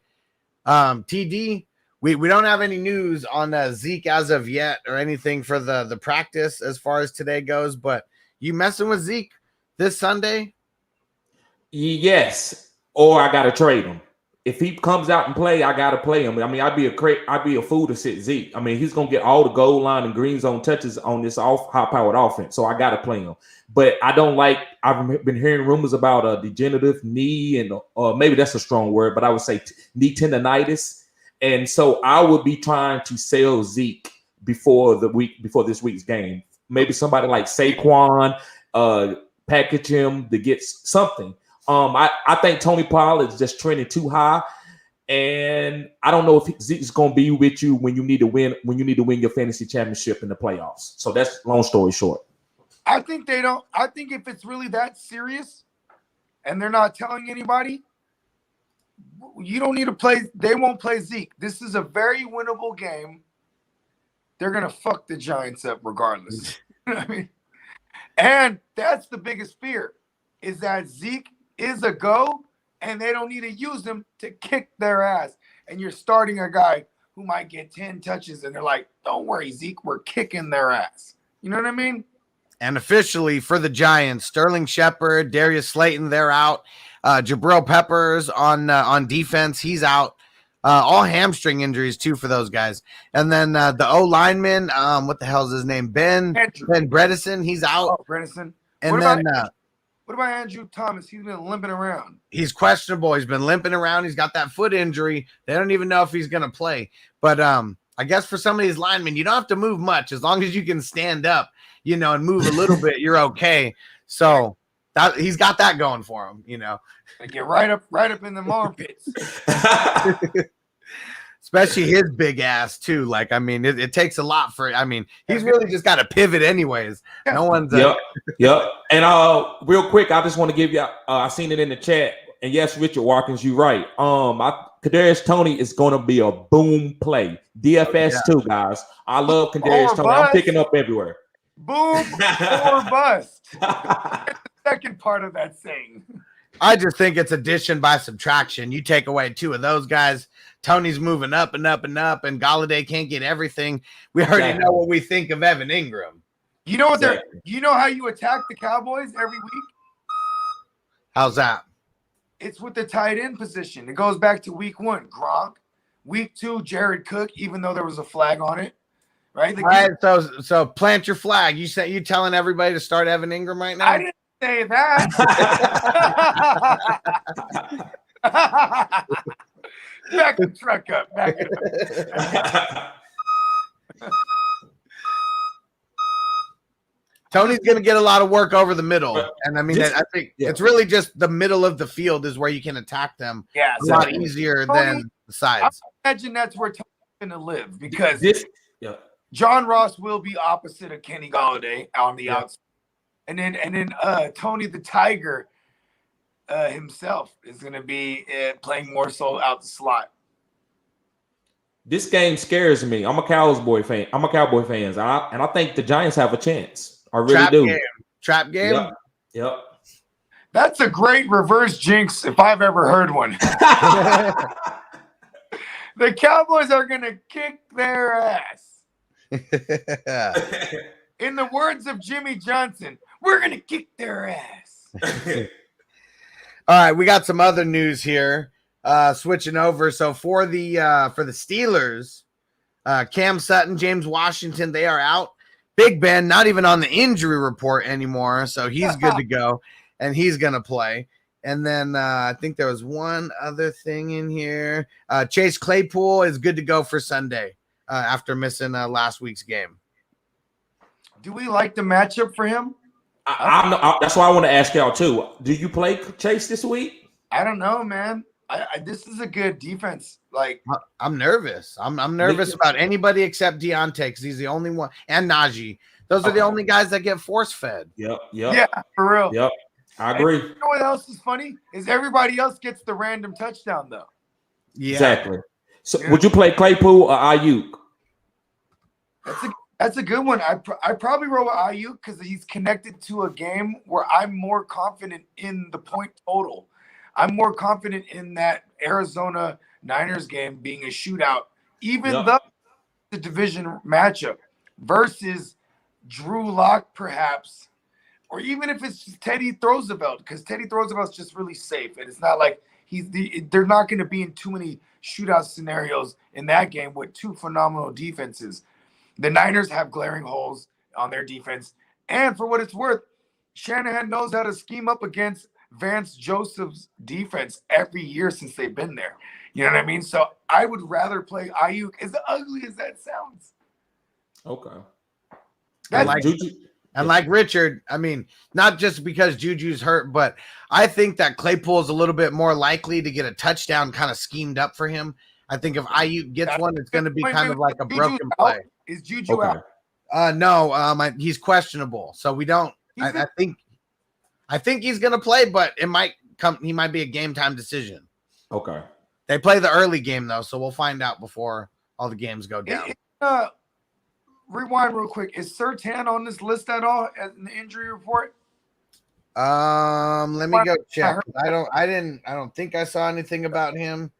Speaker 1: TD, we don't have any news on Zeke as of yet or anything for the practice as far as today goes, but you messing with Zeke this Sunday?
Speaker 4: Yes, or I got to trade him. If he comes out and play, I gotta play him. I mean, I'd be a fool to sit Zeke. I mean, he's gonna get all the goal line and green zone touches on this high-powered offense, so I gotta play him. But I don't like. I've been hearing rumors about a degenerative knee, and maybe that's a strong word, but I would say knee tendonitis. And so I would be trying to sell Zeke before this week's game. Maybe somebody like Saquon, package him to get something. I think Tony Pollard is just trending too high, and I don't know if Zeke's going to be with you when you need to win your fantasy championship in the playoffs. So that's long story short.
Speaker 3: I think they don't. I think if it's really that serious, and they're not telling anybody, you don't need to play. They won't play Zeke. This is a very winnable game. They're gonna fuck the Giants up regardless. You know what I mean, and that's the biggest fear is that Zeke is a go, and they don't need to use them to kick their ass. And you're starting a guy who might get 10 touches, and they're like, don't worry, Zeke, we're kicking their ass. You know what I mean?
Speaker 1: And officially for the Giants, Sterling Shepard, Darius Slayton, they're out. Jabril Peppers on defense, he's out. All hamstring injuries, too, for those guys. And then the O-lineman, what the hell is his name? Ben Bredesen, he's out.
Speaker 3: Oh, Bredesen.
Speaker 1: And
Speaker 3: what about Andrew Thomas? He's been limping around.
Speaker 1: He's questionable. He's been limping around. He's got that foot injury. They don't even know if he's going to play. But I guess for some of these linemen, you don't have to move much. As long as you can stand up, and move a little bit, you're okay. So he's got that going for him,
Speaker 3: They get right up in the armpits.
Speaker 1: Especially his big ass too. Like, I mean, it takes a lot he's really just got to pivot anyways. No one's
Speaker 4: Yep. And real quick, I just want to give you I seen it in the chat. And yes, Richard Watkins, you're right. Kadarius Toney is gonna be a boom play. DFS too, guys. I love Kadarius Toney. I'm picking up everywhere.
Speaker 3: Boom or bust. The second part of that saying.
Speaker 1: I just think it's addition by subtraction. You take away two of those guys, Tony's moving up and up and up, and Galladay can't get everything. We already know what we think of Evan Ingram.
Speaker 3: You know what you know how you attack the Cowboys every week?
Speaker 1: How's that?
Speaker 3: It's with the tight end position. It goes back to week 1, Gronk. Week 2, Jared Cook, even though there was a flag on it. Right?
Speaker 1: All right, so plant your flag. You telling everybody to start Evan Ingram right now?
Speaker 3: say that. Back the truck up. Back it up.
Speaker 1: Tony's going to get a lot of work over the middle. And I mean, I think
Speaker 4: yeah.
Speaker 1: it's really just the middle of the field is where you can attack them
Speaker 3: Yeah,
Speaker 1: a lot easier than the sides.
Speaker 3: I imagine that's where Tony's going to live because
Speaker 4: yeah.
Speaker 3: John Ross will be opposite of Kenny Golladay on the outside. And then Tony the Tiger himself is going to be playing more so out the slot.
Speaker 4: This game scares me. I'm a Cowboy fan. And I think the Giants have a chance. I really do.
Speaker 1: Trap game?
Speaker 4: Yep.
Speaker 3: That's a great reverse jinx if I've ever heard one. The Cowboys are going to kick their ass. In the words of Jimmy Johnson, we're going to kick their ass.
Speaker 1: All right, we got some other news here. Switching over. So for the Steelers, Cam Sutton, James Washington, they are out. Big Ben, not even on the injury report anymore, so he's good to go, and he's going to play. And then I think there was one other thing in here. Chase Claypool is good to go for Sunday after missing last week's game.
Speaker 3: Do we like the matchup for him?
Speaker 4: That's why I want to ask y'all, too. Do you play Chase this week?
Speaker 3: I don't know, man. This is a good defense. Like
Speaker 1: I'm nervous. I'm nervous about anybody except Deontay because he's the only one, and Najee. Those are the only guys that get force fed.
Speaker 4: Yep.
Speaker 3: Yeah, for real.
Speaker 4: Yep. I agree.
Speaker 3: And you know what else is funny? Is everybody else gets the random touchdown though.
Speaker 1: Yeah.
Speaker 4: Exactly. So would you play Claypool or Ayuk?
Speaker 3: That's a good one. I probably roll with Ayuk because he's connected to a game where I'm more confident in the point total. I'm more confident in that Arizona Niners game being a shootout, even though the division matchup versus Drew Lock, perhaps, or even if it's just Teddy Roosevelt, because Teddy Roosevelt's just really safe, and it's not like they're not going to be in too many shootout scenarios in that game with two phenomenal defenses. The Niners have glaring holes on their defense, and for what it's worth, Shanahan knows how to scheme up against Vance Joseph's defense every year since they've been there. You know what I mean? So I would rather play Ayuk, as ugly as that sounds.
Speaker 4: Okay.
Speaker 1: And like Richard, I mean, not just because Juju's hurt, but I think that Claypool is a little bit more likely to get a touchdown kind of schemed up for him. I think if Ayuk gets one, it's going to be kind of like a broken play.
Speaker 3: Is Juju out?
Speaker 1: No, he's questionable. So we don't. I think he's going to play, but it might come. He might be a game time decision.
Speaker 4: Okay.
Speaker 1: They play the early game though, so we'll find out before all the games go down.
Speaker 3: Rewind real quick. Is Surtain on this list at all in the injury report?
Speaker 1: Let me go check. I don't think I saw anything about him.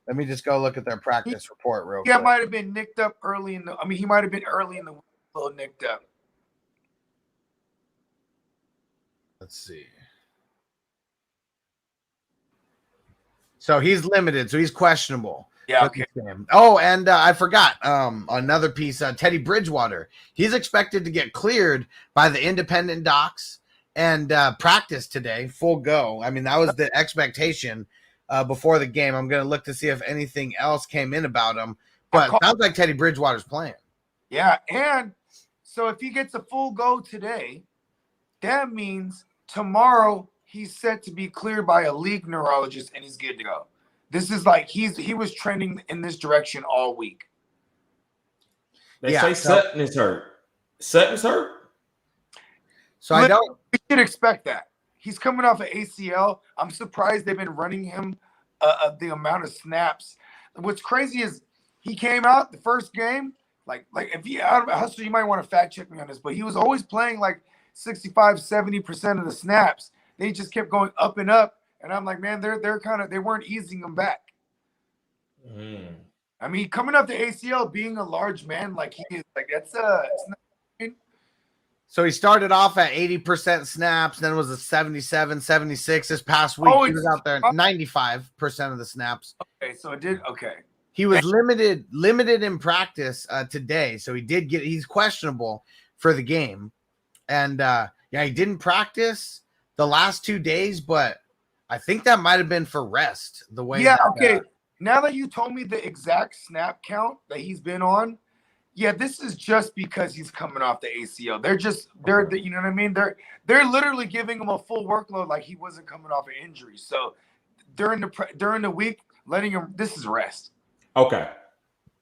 Speaker 1: Let me just go look at their practice report real quick.
Speaker 3: Yeah, might have been nicked up early in the. I mean, he might have been early in the week, a little nicked up.
Speaker 1: Let's see. So he's limited. So he's questionable.
Speaker 3: Yeah. Okay.
Speaker 1: Oh, and I forgot another piece. Teddy Bridgewater. He's expected to get cleared by the independent docs and practice today, full go. I mean, that was the expectation before the game. I'm going to look to see if anything else came in about him. But it sounds like Teddy Bridgewater's playing.
Speaker 3: Yeah, and so if he gets a full go today, that means tomorrow he's set to be cleared by a league neurologist and he's good to go. This is like he was trending in this direction all week.
Speaker 4: They say Sutton is hurt. Sutton's hurt?
Speaker 1: So I don't.
Speaker 3: We should expect that. He's coming off an ACL. I'm surprised they've been running him the amount of snaps. What's crazy is he came out the first game, like if he Hustle, you might want to fact check me on this, but he was always playing like 65-70% of the snaps. They just kept going up and up. And I'm like, man, they're kind of, they weren't easing him back. I mean, coming up the ACL, being a large man like he is, like it's not.
Speaker 1: So he started off at 80% snaps, then it was a 77, 76 this past week. He was out there 95% of the snaps.
Speaker 3: Okay, so it did. Okay.
Speaker 1: He was limited in practice today. So he's questionable for the game. And he didn't practice. the last 2 days, but I think that might have been for rest. The way,
Speaker 3: yeah, okay. Now that you told me the exact snap count that he's been on, yeah, this is just because he's coming off the ACL. They're you know what I mean? They're literally giving him a full workload like he wasn't coming off an injury. So during the week, letting him. This is rest.
Speaker 4: Okay.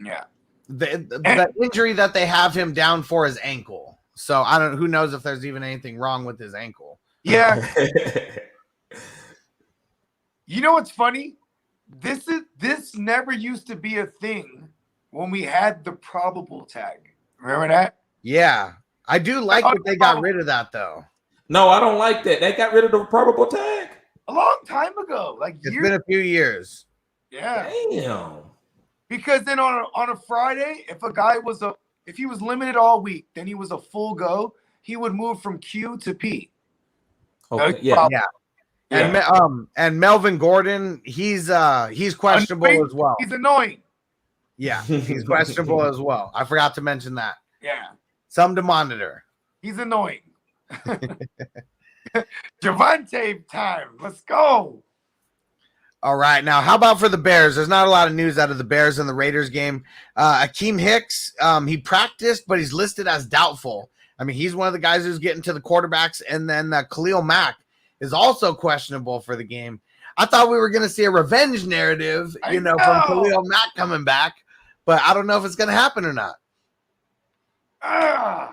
Speaker 3: Yeah.
Speaker 1: The injury that they have him down for is ankle. So I don't. Who knows if there's even anything wrong with his ankle?
Speaker 3: Yeah. You know what's funny? This never used to be a thing when we had the probable tag. Remember that?
Speaker 1: Yeah, I do like that they got rid of that though.
Speaker 4: No, I don't like that. They got rid of the probable tag
Speaker 3: a long time ago. Like
Speaker 1: it's been a few years.
Speaker 3: Yeah.
Speaker 4: Damn.
Speaker 3: Because then on a Friday, if he was limited all week, then he was a full go. He would move from Q to P.
Speaker 4: Okay.
Speaker 1: Yeah. And Melvin Gordon, he's questionable
Speaker 3: annoying.
Speaker 1: as well.
Speaker 3: He's annoying.
Speaker 1: Yeah, he's questionable as well. I forgot to mention that.
Speaker 3: Yeah.
Speaker 1: Something to monitor.
Speaker 3: He's annoying. Javante time. Let's go.
Speaker 1: All right. Now, how about for the Bears? There's not a lot of news out of the Bears and the Raiders game. Akeem Hicks, he practiced, but he's listed as doubtful. I mean, he's one of the guys who's getting to the quarterbacks. And then Khalil Mack is also questionable for the game. I thought we were going to see a revenge narrative, from Khalil Mack coming back, but I don't know if it's going to happen or not.
Speaker 3: I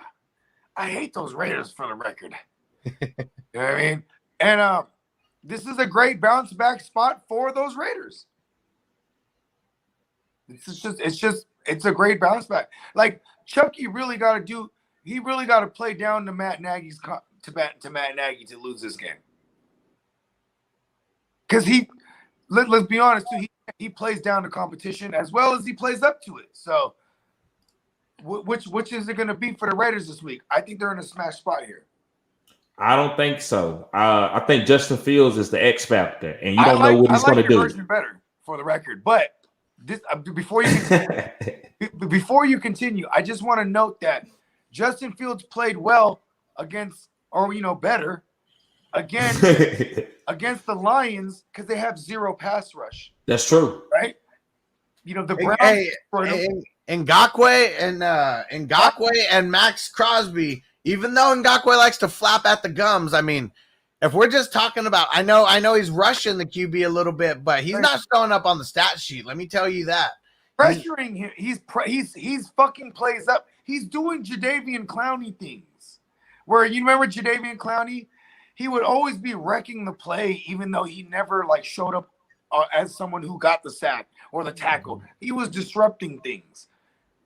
Speaker 3: hate those Raiders for the record. You know what I mean? And this is a great bounce back spot for those Raiders. It's a great bounce back. Like Chucky really got to play down to Matt Nagy's to Matt Nagy to lose this game. Because let's be honest too, he plays down the competition as well as he plays up to it. So which is it going to be for the Raiders this week? I think they're in a smash spot here.
Speaker 4: I don't think so. I think Justin Fields is the X factor, and you don't know what he's going to do. I like your version
Speaker 3: better, for the record. But this before you continue, I just want to note that Justin Fields played well against, better against the Lions because they have zero pass rush.
Speaker 4: That's true,
Speaker 3: right? The Browns.
Speaker 1: Ngakoue and Max Crosby. Even though Ngakoue likes to flap at the gums, I mean, if we're just talking about, I know he's rushing the QB a little bit, but he's not showing up on the stat sheet. Let me tell you that.
Speaker 3: Pressuring him, he's fucking plays up. He's doing Jadeveon Clowney things, where you remember Jadeveon Clowney, he would always be wrecking the play, even though he never showed up as someone who got the sack or the tackle. He was disrupting things.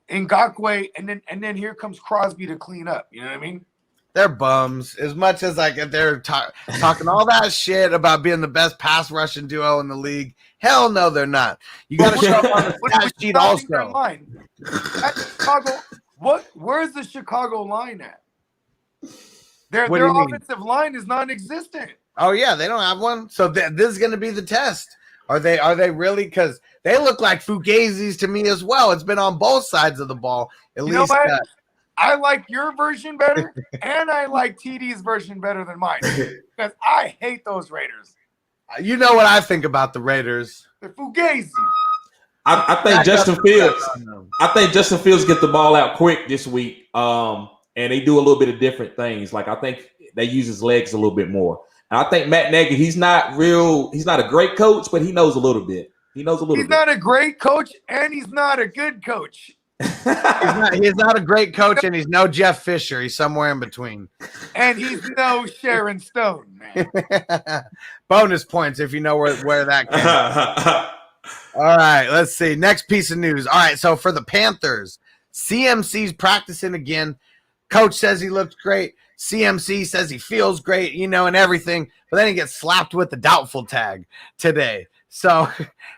Speaker 3: Ngakoue, and then here comes Crosby to clean up. You know what I mean?
Speaker 1: They're bums. As much as they're talking all that shit about being the best pass rushing duo in the league. Hell no, they're not. You got to show up on the stat sheet also.
Speaker 3: At Chicago, where's the Chicago line at? Their offensive line is non-existent.
Speaker 1: Oh yeah, they don't have one. So this is going to be the test. Are they really? Because they look like fugazis to me as well. It's been on both sides of the ball. At least
Speaker 3: I like your version better, and I like TD's version better than mine because I hate those Raiders.
Speaker 1: You know what I think about the Raiders?
Speaker 3: They're fugazi.
Speaker 4: I think Justin Fields. I think Justin Fields get the ball out quick this week, and they do a little bit of different things. Like I think they use his legs a little bit more. And I think Matt Nagy, he's not a great coach, but he knows a little bit. He's
Speaker 3: not a great coach, and he's not a good coach.
Speaker 1: He's not a great coach, and he's no Jeff Fisher. He's somewhere in between.
Speaker 3: And he's no Sharon Stone, man.
Speaker 1: Bonus points if you know where that came from. All right, let's see. Next piece of news. All right, so for the Panthers, CMC's practicing again. Coach says he looks great. CMC says he feels great, and everything. But then he gets slapped with the doubtful tag today. So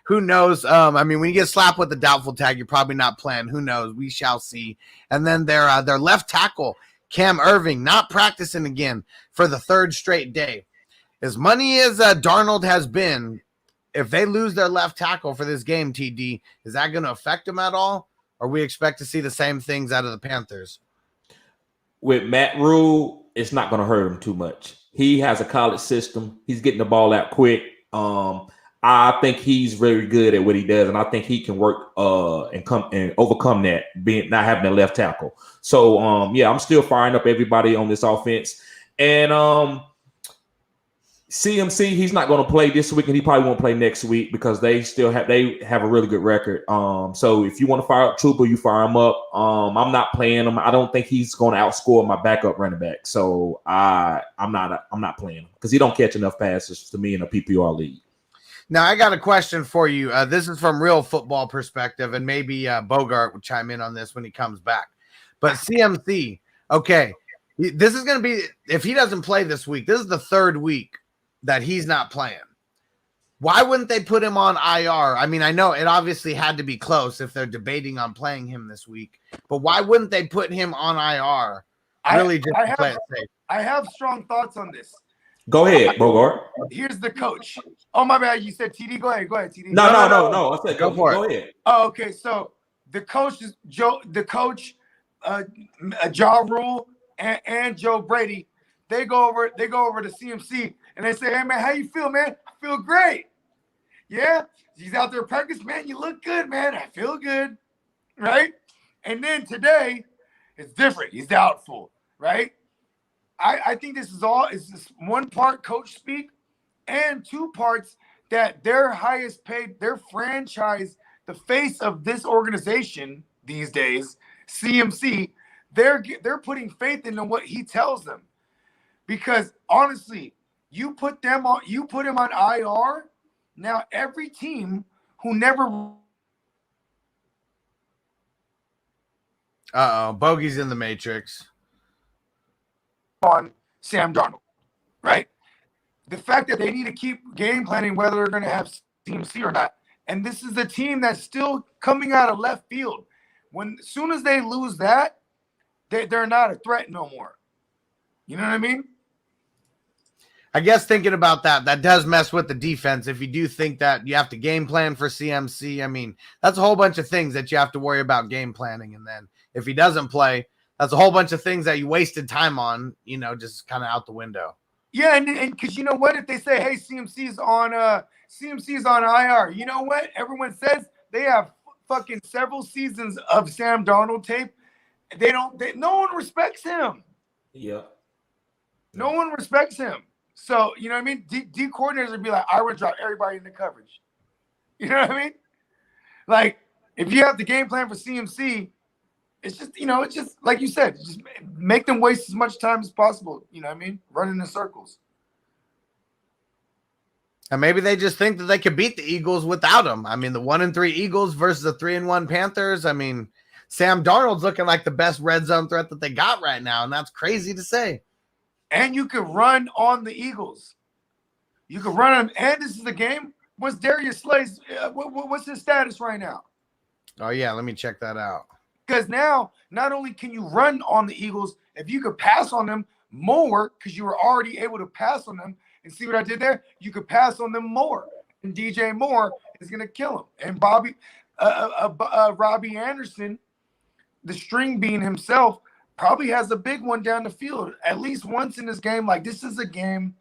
Speaker 1: who knows? When you get slapped with the doubtful tag, you're probably not playing. Who knows? We shall see. And then their left tackle, Cam Irving, not practicing again for the third straight day. As money as Darnold has been, if they lose their left tackle for this game, TD, is that going to affect them at all? Or we expect to see the same things out of the Panthers?
Speaker 4: With Matt Rule, it's not going to hurt him too much. He has a college system. He's getting the ball out quick. I think he's very good at what he does, and I think he can work and come and overcome that being not having a left tackle. So yeah, I'm still firing up everybody on this offense. And CMC, he's not going to play this week, and he probably won't play next week because they have a really good record. So if you want to fire up Trooper, you fire him up. I'm not playing him. I don't think he's going to outscore my backup running back. So I'm not playing him because he don't catch enough passes to me in a PPR league.
Speaker 1: Now I got a question for you. This is from real football perspective, and maybe Bogart will chime in on this when he comes back. But CMC, okay, this is going to be, if he doesn't play this week, this is the third week that he's not playing. Why wouldn't they put him on IR? I mean, I know it obviously had to be close if they're debating on playing him this week, but why wouldn't they put him on IR? Really,
Speaker 3: I have strong thoughts on this.
Speaker 4: Go ahead, Bogart.
Speaker 3: Here's the coach. Oh, my bad. You said TD. Go ahead, TD.
Speaker 4: No. I said go for it. Go ahead.
Speaker 3: Oh, okay. So the coach is Ja Rule and Joe Brady. They go over to CMC and they say, "Hey man, how you feel, man? I feel great. Yeah, he's out there practice, man. You look good, man. I feel good, right?" And then today, it's different. He's doubtful, right? I think this is just one part coach speak and two parts that their highest paid, their franchise, the face of this organization these days, CMC, they're putting faith into what he tells them. Because honestly, you put him on IR, now every team who never
Speaker 1: Bogey's in the Matrix.
Speaker 3: On Sam Darnold, right? The fact that they need to keep game planning whether they're going to have CMC or not. And this is the team that's still coming out of left field. As soon as they lose that, they're not a threat no more. You know what I mean?
Speaker 1: I guess thinking about that does mess with the defense. If you do think that you have to game plan for CMC, I mean, that's a whole bunch of things that you have to worry about game planning. And then if he doesn't play, that's a whole bunch of things that you wasted time on, just kind of out the window.
Speaker 3: Yeah, and because you know what? If they say, hey, CMC's on IR, you know what? Everyone says they have fucking several seasons of Sam Darnold tape. No one respects him.
Speaker 4: Yeah.
Speaker 3: No one respects him. So, you know what I mean? D coordinators would be like, I would drop everybody in the coverage. You know what I mean? Like, if you have the game plan for CMC, it's just like you said, just make them waste as much time as possible. You know what I mean? Running in circles.
Speaker 1: And maybe they just think that they could beat the Eagles without him. I mean, the 1-3 Eagles versus the 3-1 Panthers. I mean, Sam Darnold's looking like the best red zone threat that they got right now, and that's crazy to say.
Speaker 3: And you could run on the Eagles. You could run on, and this is the game. What's Darius Slay's? What's his status right now?
Speaker 1: Oh yeah, let me check that out.
Speaker 3: Because now, not only can you run on the Eagles, if you could pass on them more, because you were already able to pass on them, and see what I did there? You could pass on them more. And DJ Moore is going to kill him. And Robbie Anderson, the string bean himself, probably has a big one down the field at least once in this game. Like, this is a game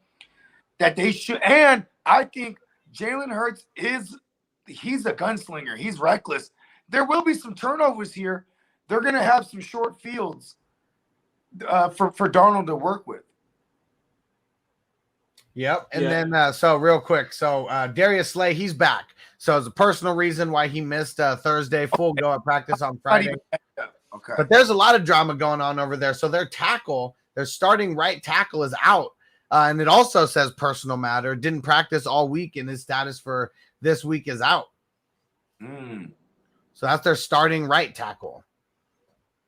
Speaker 3: that they should. And I think Jalen Hurts he's a gunslinger. He's reckless. There will be some turnovers here. They're going to have some short fields for Darnold to work with.
Speaker 1: Yep. And then, so real quick. So Darius Slay, he's back. So it's a personal reason why he missed Thursday, full go at practice on Friday.
Speaker 3: Okay.
Speaker 1: But there's a lot of drama going on over there. So their starting right tackle is out. And it also says personal matter. Didn't practice all week, and his status for this week is out. So that's their starting right tackle.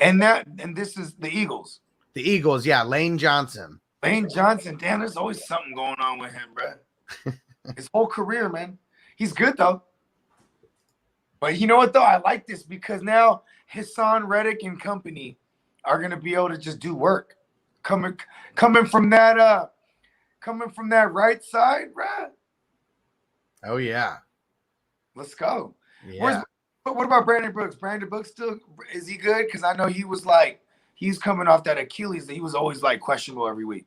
Speaker 1: And
Speaker 3: this is the Eagles.
Speaker 1: The Eagles, yeah. Lane Johnson.
Speaker 3: Lane Johnson, damn, there's always something going on with him, bro. His whole career, man. He's good, though. But you know what, though? I like this because now Hassan Reddick and company are going to be able to just do work. Coming from that right side, bro.
Speaker 1: Oh, yeah.
Speaker 3: Let's go.
Speaker 1: Yeah.
Speaker 3: What about Brandon Brooks? Brandon Brooks is he good? Because I know he's coming off that Achilles that he was always like questionable every week.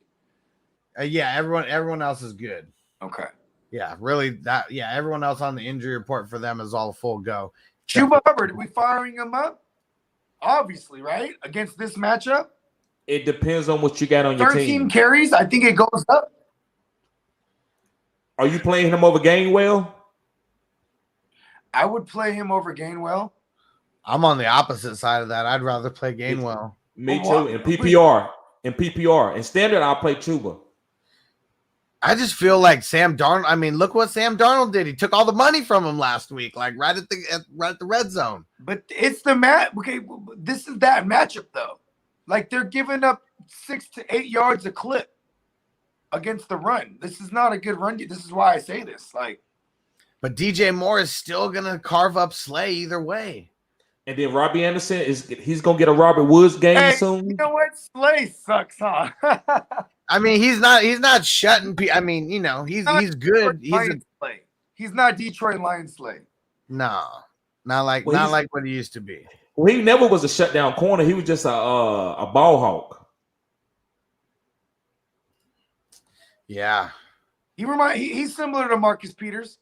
Speaker 1: Yeah, everyone else is good.
Speaker 3: Okay.
Speaker 1: Yeah, really. Everyone else on the injury report for them is all full go.
Speaker 3: Chuba Hubbard, are we firing him up? Obviously, right? Against this matchup?
Speaker 4: It depends on what you got on your
Speaker 3: 13
Speaker 4: team.
Speaker 3: carries, I think it goes up.
Speaker 4: Are you playing him over Gainwell?
Speaker 3: I would play him over Gainwell.
Speaker 1: I'm on the opposite side of that. I'd rather play Gainwell.
Speaker 4: Me too. In PPR. In standard, I'll play Chuba.
Speaker 1: I just feel like Sam Darnold. I mean, look what Sam Darnold did. He took all the money from him last week, like right at the red zone.
Speaker 3: But it's the match. Okay, this is that matchup though. Like they're giving up 6 to 8 yards a clip against the run. This is not a good run. This is why I say this.
Speaker 1: But DJ Moore is still gonna carve up Slay either way.
Speaker 4: And then Robbie Anderson he's gonna get a Robert Woods game soon.
Speaker 3: You know what? Slay sucks, huh?
Speaker 1: I mean, he's not shutting people. I mean, he's good.
Speaker 3: He's not Detroit Lions Slay.
Speaker 1: No, not like what he used to be.
Speaker 4: Well, he never was a shutdown corner. He was just a ball hawk.
Speaker 1: Yeah.
Speaker 3: He's similar to Marcus Peters.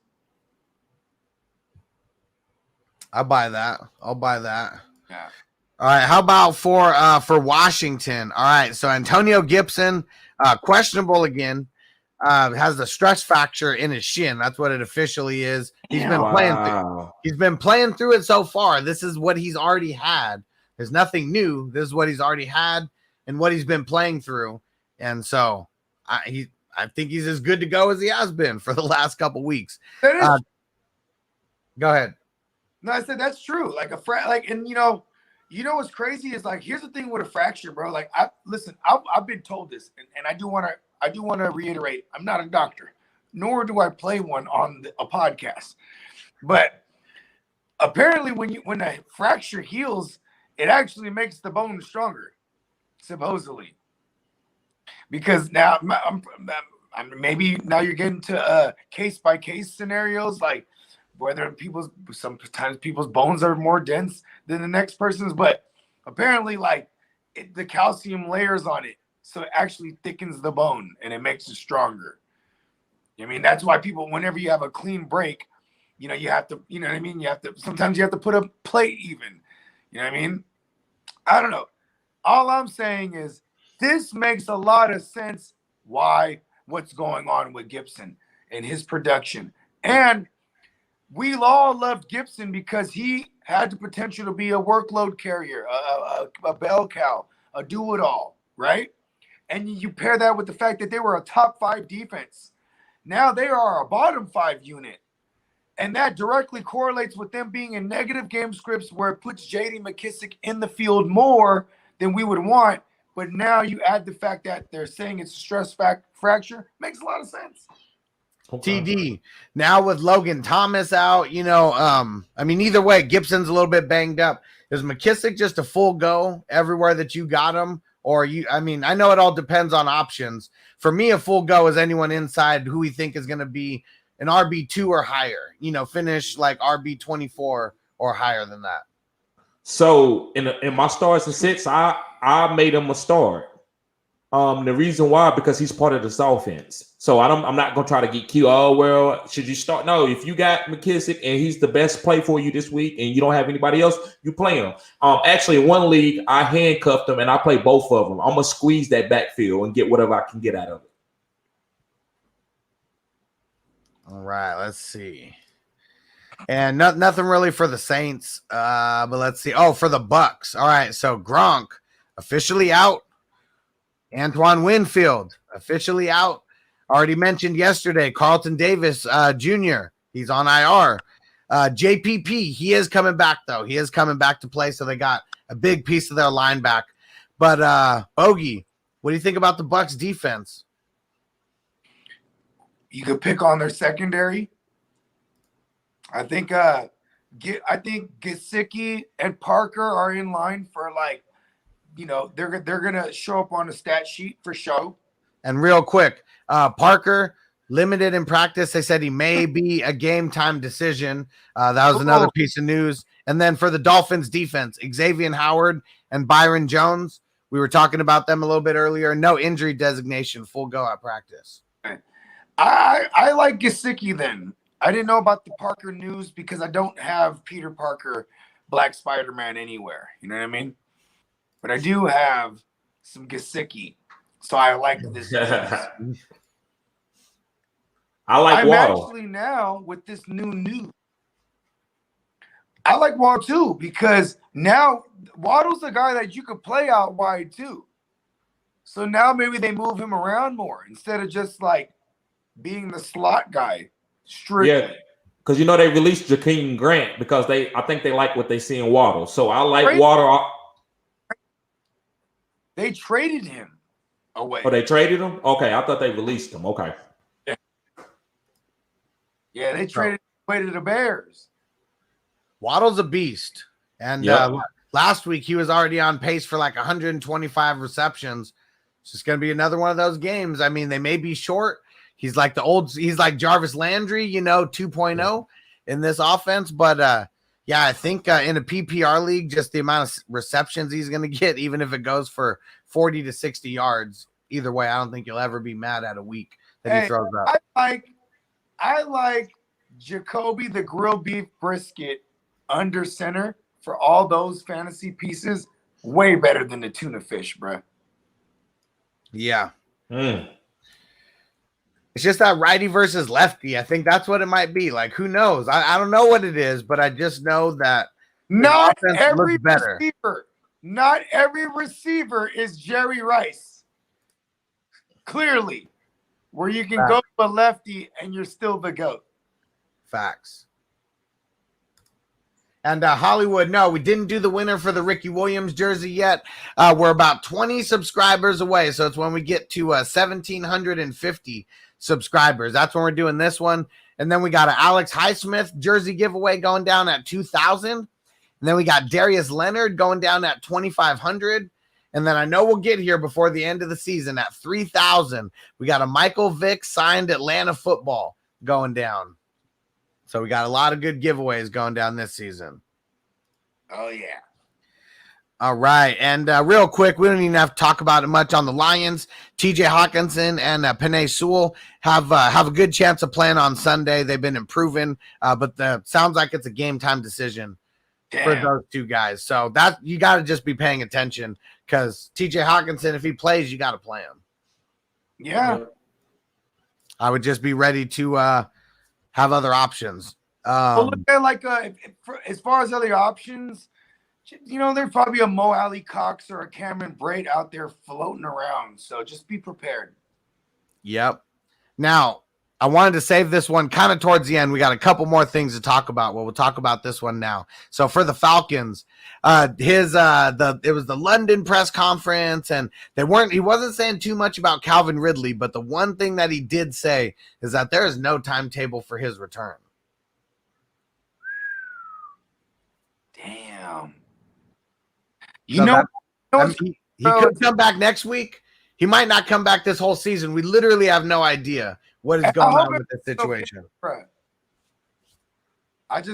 Speaker 1: I'll buy that.
Speaker 3: Yeah.
Speaker 1: All right. How about for Washington? All right. So Antonio Gibson, questionable again, has a stress fracture in his shin. That's what it officially is. He's been playing through it so far. This is what he's already had. There's nothing new. This is what he's already had and what he's been playing through. And so I think he's as good to go as he has been for the last couple weeks. Go ahead.
Speaker 3: No, I said that's true. And what's crazy is here's the thing with a fracture, bro. I've been told this, and I do want to reiterate. I'm not a doctor, nor do I play one on a podcast. But apparently, when a fracture heals, it actually makes the bone stronger, supposedly. Because now, maybe now you're getting to case by case scenarios, like whether sometimes people's bones are more dense than the next person's, but apparently the calcium layers on it, so it actually thickens the bone and it makes it stronger. I mean, that's why people, whenever you have a clean break, you have to, you know what I mean? Sometimes you have to put a plate even, you know what I mean? I don't know. All I'm saying is this makes a lot of sense what's going on with Gibson and his production. And we all loved Gibson because he had the potential to be a workload carrier, a bell cow, a do-it-all, right? And you pair that with the fact that they were a top 5 defense. Now they are a bottom 5 unit. And that directly correlates with them being in negative game scripts where it puts J.D. McKissic in the field more than we would want. But now you add the fact that they're saying it's a stress fracture. Makes a lot of sense.
Speaker 4: Okay.
Speaker 1: TD now with Logan Thomas out, I mean, either way, Gibson's a little bit banged up. Is McKissic just a full go everywhere that you got him? Or I know it all depends on options. For me, a full go is anyone inside who we think is going to be an RB2 or higher, finish like RB24 or higher than that.
Speaker 4: So in my stars and sits, I made him a start. The reason why, because he's part of this offense. So I'm not gonna try to get cute. Oh well, should you start? No, if you got McKissic and he's the best play for you this week, and you don't have anybody else, you play him. Actually, in one league, I handcuffed him and I play both of them. I'm gonna squeeze that backfield and get whatever I can get out of it.
Speaker 1: All right, let's see. And nothing really for the Saints, but let's see. Oh, for the Bucks. All right, so Gronk officially out. Antoine Winfield officially out. Already mentioned yesterday, Carlton Davis Jr. He's on IR. JPP, he is coming back, though. He is coming back to play, so they got a big piece of their line back. But, Bogey, what do you think about the Bucs defense?
Speaker 3: You could pick on their secondary. I think Gesicki and Parker are in line for they're gonna show up on a stat sheet for show.
Speaker 1: And real quick, Parker limited in practice. They said he may be a game time decision. That was another piece of news. And then for the Dolphins defense, Xavier Howard and Byron Jones. We were talking about them a little bit earlier. No injury designation, full go at practice.
Speaker 3: I like Gesicki then. I didn't know about the Parker news because I don't have Peter Parker, Black Spider-Man anywhere. You know what I mean? But I do have some Gesicki, so I like this news.
Speaker 4: I like Waddle.
Speaker 3: Actually now with this new news, I like Waddle too because now Waddle's the guy that you could play out wide too. So now maybe they move him around more instead of just like being the slot guy.
Speaker 4: Yeah, because they released Jakeem Grant because I think they like what they see in Waddle. So I like Waddle.
Speaker 3: They traded him away.
Speaker 4: Oh, they traded him? Okay, I thought they released him. Okay.
Speaker 3: Yeah, they traded him away to the Bears.
Speaker 1: Waddle's a beast. And last week he was already on pace for like 125 receptions. It's just going to be another one of those games. I mean, they may be short. He's like Jarvis Landry, 2.0 in this offense. But I think in a PPR league, just the amount of receptions he's going to get, even if it goes for 40 to 60 yards, either way, I don't think you'll ever be mad at a week that he throws up.
Speaker 3: I like Jacoby the grilled beef brisket under center for all those fantasy pieces way better than the tuna fish, bro.
Speaker 1: Yeah. It's just that righty versus lefty. I think that's what it might be. Like, who knows? I don't know what it is, but I just know that
Speaker 3: not every receiver is Jerry Rice. Clearly, where you can go to a lefty and you're still the GOAT.
Speaker 1: Facts. And Hollywood, no, we didn't do the winner for the Ricky Williams jersey yet. We're about 20 subscribers away, so it's when we get to 1,750 subscribers. That's when we're doing this one. And then we got an Alex Highsmith jersey giveaway going down at 2,000. And then we got Darius Leonard going down at 2,500. And then I know we'll get here before the end of the season at 3,000. We got a Michael Vick signed Atlanta football going down. So we got a lot of good giveaways going down this season.
Speaker 3: Oh, yeah.
Speaker 1: All right. And real quick, we don't even have to talk about it much on the Lions. TJ Hawkinson and Penei Sewell have a good chance of playing on Sunday. They've been improving, but sounds like it's a game time decision for those two guys. So that you got to just be paying attention because TJ Hawkinson, if he plays, you got to play him.
Speaker 3: Yeah.
Speaker 1: I would just be ready to have other options.
Speaker 3: Look at as far as other options, there's probably a Mo Alley Cox or a Cameron Brate out there floating around. So just be prepared. Yep.
Speaker 1: Now, I wanted to save this one kind of towards the end. We got a couple more things to talk about. Well, we'll talk about this one now. So for the Falcons, it was the London press conference, and he wasn't saying too much about Calvin Ridley, but the one thing that he did say is that there is no timetable for his return.
Speaker 3: Damn.
Speaker 1: He could come back next week. He might not come back this whole season. We literally have no idea what is going on with this situation.
Speaker 3: Okay,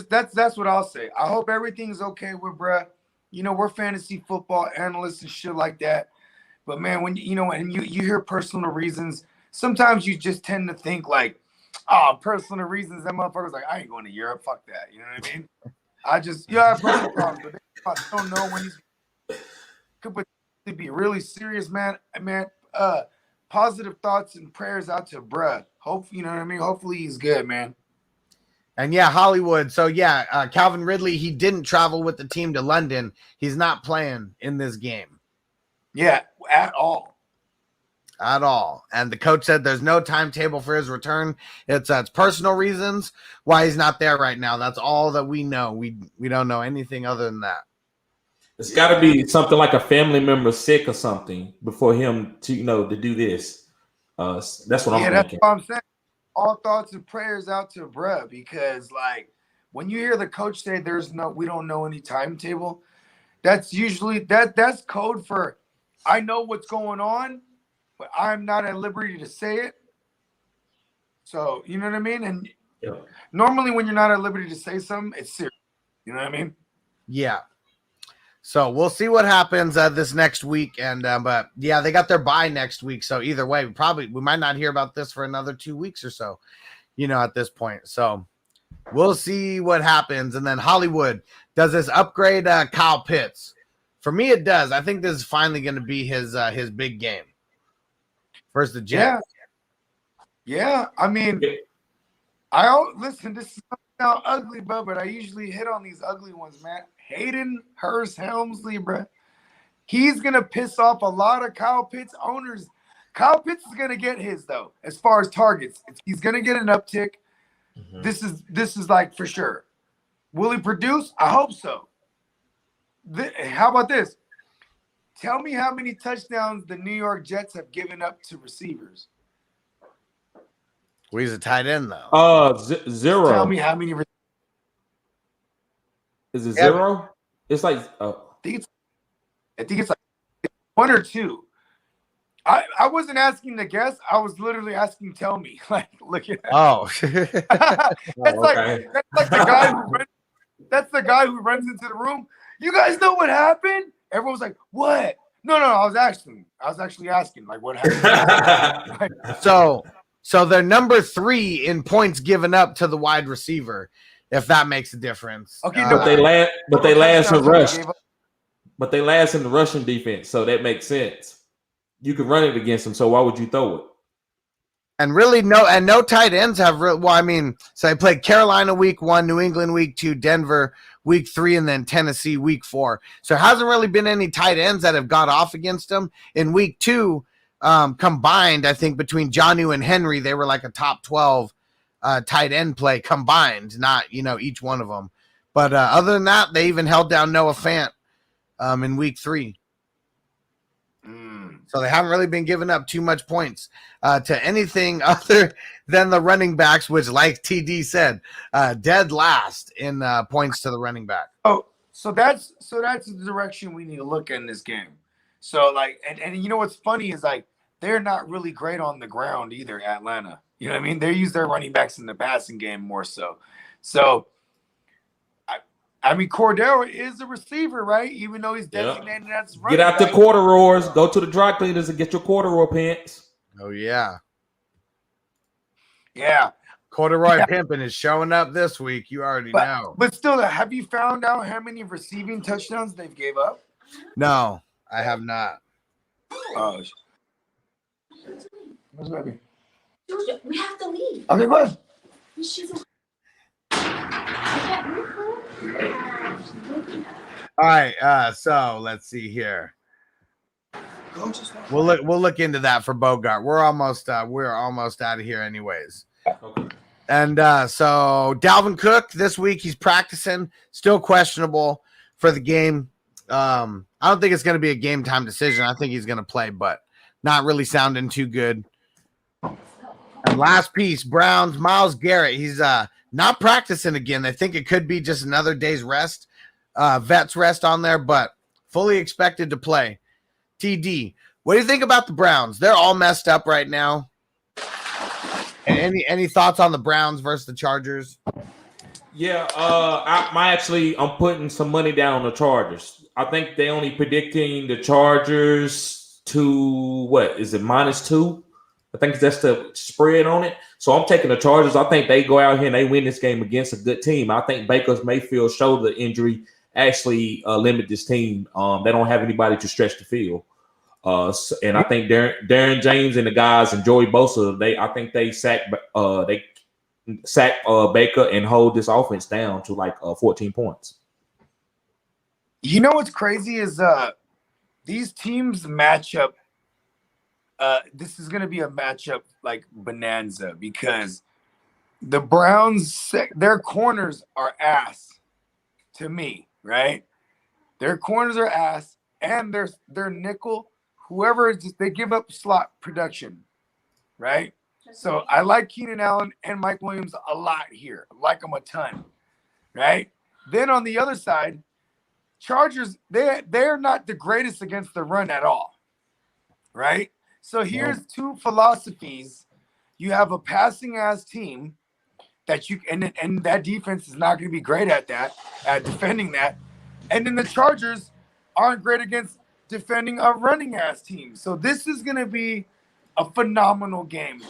Speaker 3: that's what I'll say. I hope everything's okay with bruh. We're fantasy football analysts and shit like that. But man, when you hear personal reasons, sometimes you just tend to think like, oh, personal reasons. That motherfucker's like, I ain't going to Europe. Fuck that. You know what I mean? I have personal problems, but I don't know when he's could be really serious, man. Positive thoughts and prayers out to bruh. Hopefully, you know what I mean? Hopefully he's good, man.
Speaker 1: And yeah, Hollywood. So yeah, Calvin Ridley, he didn't travel with the team to London. He's not playing in this game.
Speaker 3: Yeah, at all.
Speaker 1: At all. And the coach said there's no timetable for his return. It's personal reasons why he's not there right now. That's all that we know. We don't know anything other than that.
Speaker 4: It's got to be something like a family member sick or something before him to to do this. That's what I'm thinking.
Speaker 3: That's what I'm saying. All thoughts and prayers out to bruh, because like when you hear the coach say we don't know any timetable, that's usually that's code for I know what's going on, but I'm not at liberty to say it. So you know what I mean? And normally when you're not at liberty to say something, it's serious. You know what I mean?
Speaker 1: Yeah. So we'll see what happens this next week. And but yeah, they got their bye next week. So either way, we might not hear about this for another 2 weeks or so, at this point. So we'll see what happens. And then Hollywood, does this upgrade Kyle Pitts? For me, it does. I think this is finally going to be his big game versus the Jets.
Speaker 3: Yeah. I mean, listen, this is now ugly, but I usually hit on these ugly ones, man. Hayden Hurst Helmsley, bro. He's going to piss off a lot of Kyle Pitts owners. Kyle Pitts is going to get his, though, as far as targets. He's going to get an uptick. Mm-hmm. This is like for sure. Will he produce? I hope so. How about this? Tell me how many touchdowns the New York Jets have given up to receivers.
Speaker 1: Well, he's a tight end, though.
Speaker 4: 0.
Speaker 3: Tell me how many.
Speaker 4: Is it 0? It's like
Speaker 3: I think it's like 1 or 2. I wasn't asking to guess. I was literally asking. Tell me. Like, look at that.
Speaker 1: Oh,
Speaker 3: that's the guy who runs. That's the guy who runs into the room. You guys know what happened? Everyone's like, "What?" No. I was actually asking, like, what happened?
Speaker 1: So they're number 3 in points given up to the wide receiver. If that makes a difference.
Speaker 3: Okay,
Speaker 4: but they last in rush. But they last in the rushing defense, so that makes sense. You can run it against them, so why would you throw it?
Speaker 1: And really, no tight ends have. So they played Carolina week 1, New England week 2, Denver week 3, and then Tennessee week 4. So there hasn't really been any tight ends that have got off against them in week 2. Combined, I think between Jonnu and Henry, they were like a top 12 tight end play combined, not each one of them. But other than that, they even held down Noah Fant in week 3. So they haven't really been giving up too much points to anything other than the running backs, which, like TD said, dead last in points to the running back.
Speaker 3: Oh, so that's the direction we need to look in this game. So like, and you know what's funny is like they're not really great on the ground either, Atlanta. You know what I mean? They use their running backs in the passing game more so. So, I mean, Cordero is a receiver, right? Even though he's designated as running
Speaker 4: back. Get out the corduroys. Go to the dry cleaners and get your corduroy pants.
Speaker 1: Oh, yeah.
Speaker 3: Yeah.
Speaker 1: Corduroy pimping is showing up this week. You already know.
Speaker 3: But still, have you found out how many receiving touchdowns they've gave up?
Speaker 1: No, I have not.
Speaker 3: Oh, where's baby?
Speaker 5: Georgia, we have to leave.
Speaker 3: Okay, go ahead.
Speaker 5: She's
Speaker 1: All right, so let's see here. We'll look into that for Bogart. We're almost out of here anyways.
Speaker 4: Okay.
Speaker 1: And so Dalvin Cook this week, he's practicing, still questionable for the game. I don't think it's going to be a game time decision. I think he's going to play, but not really sounding too good. And last piece, Browns, Myles Garrett. He's not practicing again. They think it could be just another day's rest, vets rest on there, but fully expected to play. TD, what do you think about the Browns? They're all messed up right now. Any thoughts on the Browns versus the Chargers?
Speaker 4: Yeah, I'm putting some money down on the Chargers. I think they only predicting the Chargers to what is it -2? I think that's the spread on it. So I'm taking the Chargers. I think they go out here and they win this game against a good team. I think Baker Mayfield's shoulder injury actually limit this team. They don't have anybody to stretch the field. And I think Darren James and the guys and Joey Bosa, I think they sack Baker and hold this offense down to like 14 points.
Speaker 3: You know what's crazy is these teams match up. This is going to be a matchup like bonanza because the Browns, their corners are ass to me, right? Their corners are ass, and their nickel, whoever they give up slot production, right? So I like Keenan Allen and Mike Williams a lot here. I like them a ton, right? Then on the other side, Chargers, they're not the greatest against the run at all, right? So here's two philosophies. You have a passing ass team that and that defense is not going to be great at that, at defending that. And then the Chargers, aren't great against defending a running ass team. So this is going to be a phenomenal game.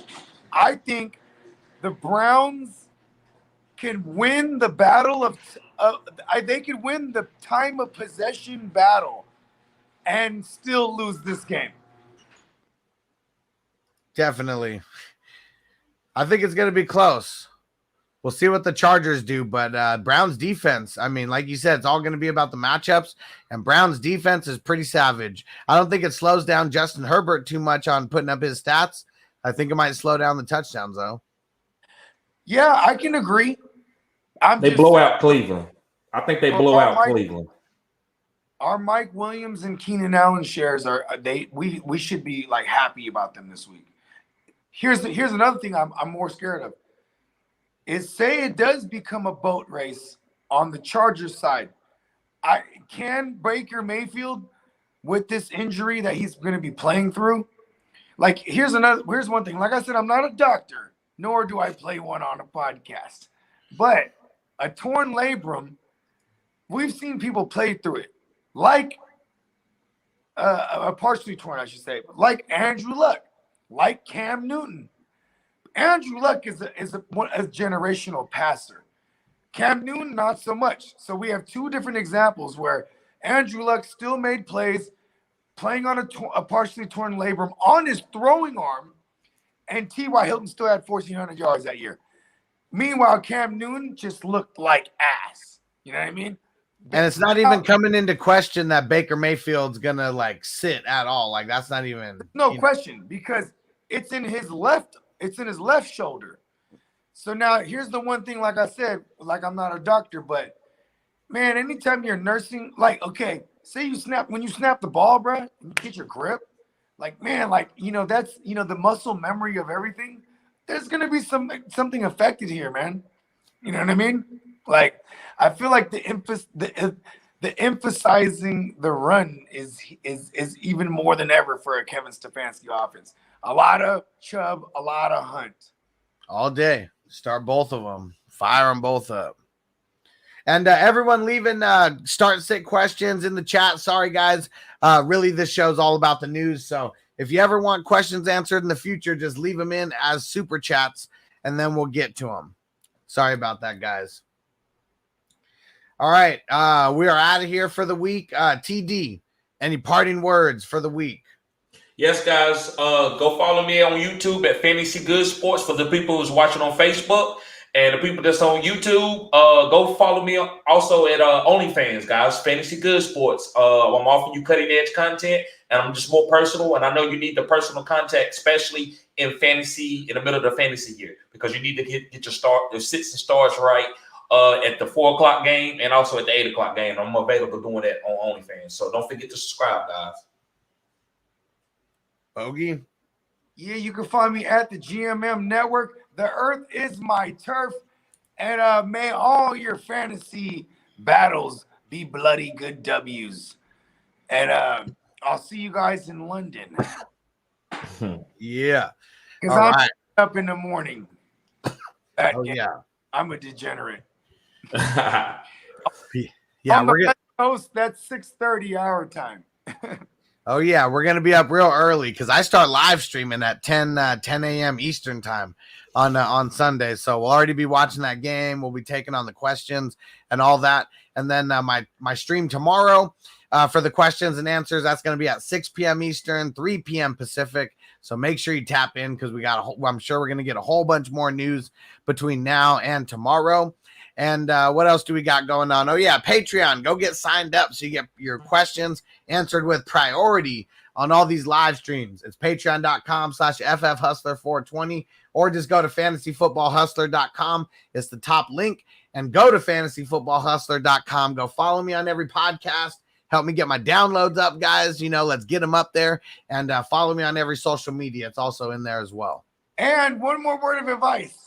Speaker 3: I think the Browns can win the battle they could win the time of possession battle and still lose this game.
Speaker 1: Definitely. I think it's going to be close. We'll see what the Chargers do, but Browns defense, I mean, like you said, it's all going to be about the matchups, and Browns defense is pretty savage. I don't think it slows down Justin Herbert too much on putting up his stats. I think it might slow down the touchdowns, though.
Speaker 3: Yeah, I can agree.
Speaker 4: They blow out Cleveland. I think they blow out Cleveland.
Speaker 3: Our Mike Williams and Keenan Allen shares we should be like happy about them this week. Here's another thing I'm more scared of. Is say it does become a boat race on the Chargers side. Can Baker Mayfield, with this injury that he's going to be playing through, like here's one thing. Like I said, I'm not a doctor, nor do I play one on a podcast. But a torn labrum, we've seen people play through it. Like a partially torn, I should say, like Andrew Luck, like Cam Newton. Andrew Luck is a generational passer. Cam Newton, not so much. So we have two different examples where Andrew Luck still made plays playing on a partially torn labrum on his throwing arm, and T.Y. Hilton still had 1,400 yards that year. Meanwhile, Cam Newton just looked like ass. You know what I mean?
Speaker 1: And it's not even coming into question that Baker Mayfield's going to, like, sit at all. Like, that's not even –
Speaker 3: No question, because it's in his left shoulder. So now here's the one thing, like I said, like I'm not a doctor, but man, anytime you're nursing, like, okay, say when you snap the ball, bro, you get your grip, like, man, like, that's, the muscle memory of everything. There's going to be something affected here, man. You know what I mean? Like, I feel like the emphasizing the run is even more than ever for a Kevin Stefanski offense. A lot of Chubb, a lot of Hunt.
Speaker 1: All day. Start both of them. Fire them both up. And everyone leaving start sit questions in the chat. Sorry, guys. Really, this show's all about the news. So if you ever want questions answered in the future, just leave them in as super chats, and then we'll get to them. Sorry about that, guys. All right. We are out of here for the week. TD, any parting words for the week?
Speaker 2: Yes, guys. Go follow me on YouTube at FantasyGoodeSports for the people who's watching on Facebook. And the people that's on YouTube, go follow me also at OnlyFans, guys. FantasyGoodeSports. I'm offering you cutting edge content, and I'm just more personal. And I know you need the personal contact, especially in fantasy, in the middle of the fantasy year, because you need to get your sits and starts right at the 4 o'clock game and also at the 8 o'clock game. I'm available doing that on OnlyFans. So don't forget to subscribe, guys.
Speaker 1: Bogey?
Speaker 3: Yeah, you can find me at the GMM Network. The earth is my turf. And may all your fantasy battles be bloody good W's. And I'll see you guys in London.
Speaker 1: Yeah.
Speaker 3: Because I'm up in the morning.
Speaker 1: Yeah.
Speaker 3: I'm a degenerate.
Speaker 1: Yeah,
Speaker 3: we're going to host. That's 6:30 our time.
Speaker 1: Oh, yeah, we're going to be up real early because I start live streaming at 10 a.m. Eastern time on Sunday. So we'll already be watching that game. We'll be taking on the questions and all that. And then my stream tomorrow for the questions and answers, that's going to be at 6 p.m. Eastern, 3 p.m. Pacific. So make sure you tap in because I'm sure we're going to get a whole bunch more news between now and tomorrow. And what else do we got going on? Oh, yeah, Patreon. Go get signed up so you get your questions answered with priority on all these live streams. It's patreon.com/FFHustler420, or just go to fantasyfootballhustler.com. It's the top link. And go to fantasyfootballhustler.com. Go follow me on every podcast. Help me get my downloads up, guys. Let's get them up there. And follow me on every social media. It's also in there as well.
Speaker 3: And one more word of advice.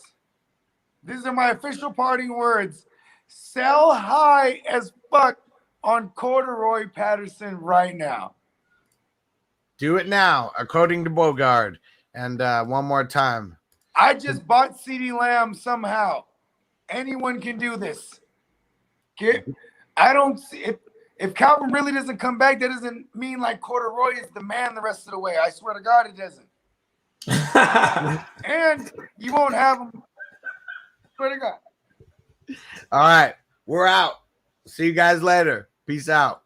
Speaker 3: These are my official parting words. Sell high as fuck on Corduroy Patterson right now.
Speaker 1: Do it now, according to Bogard. And one more time.
Speaker 3: I just bought CeeDee Lamb somehow. Anyone can do this. I don't see it. If Calvin really doesn't come back, that doesn't mean like Corduroy is the man the rest of the way. I swear to God, it doesn't. And you won't have him. Swear to God.
Speaker 1: All right. We're out. See you guys later. Peace out.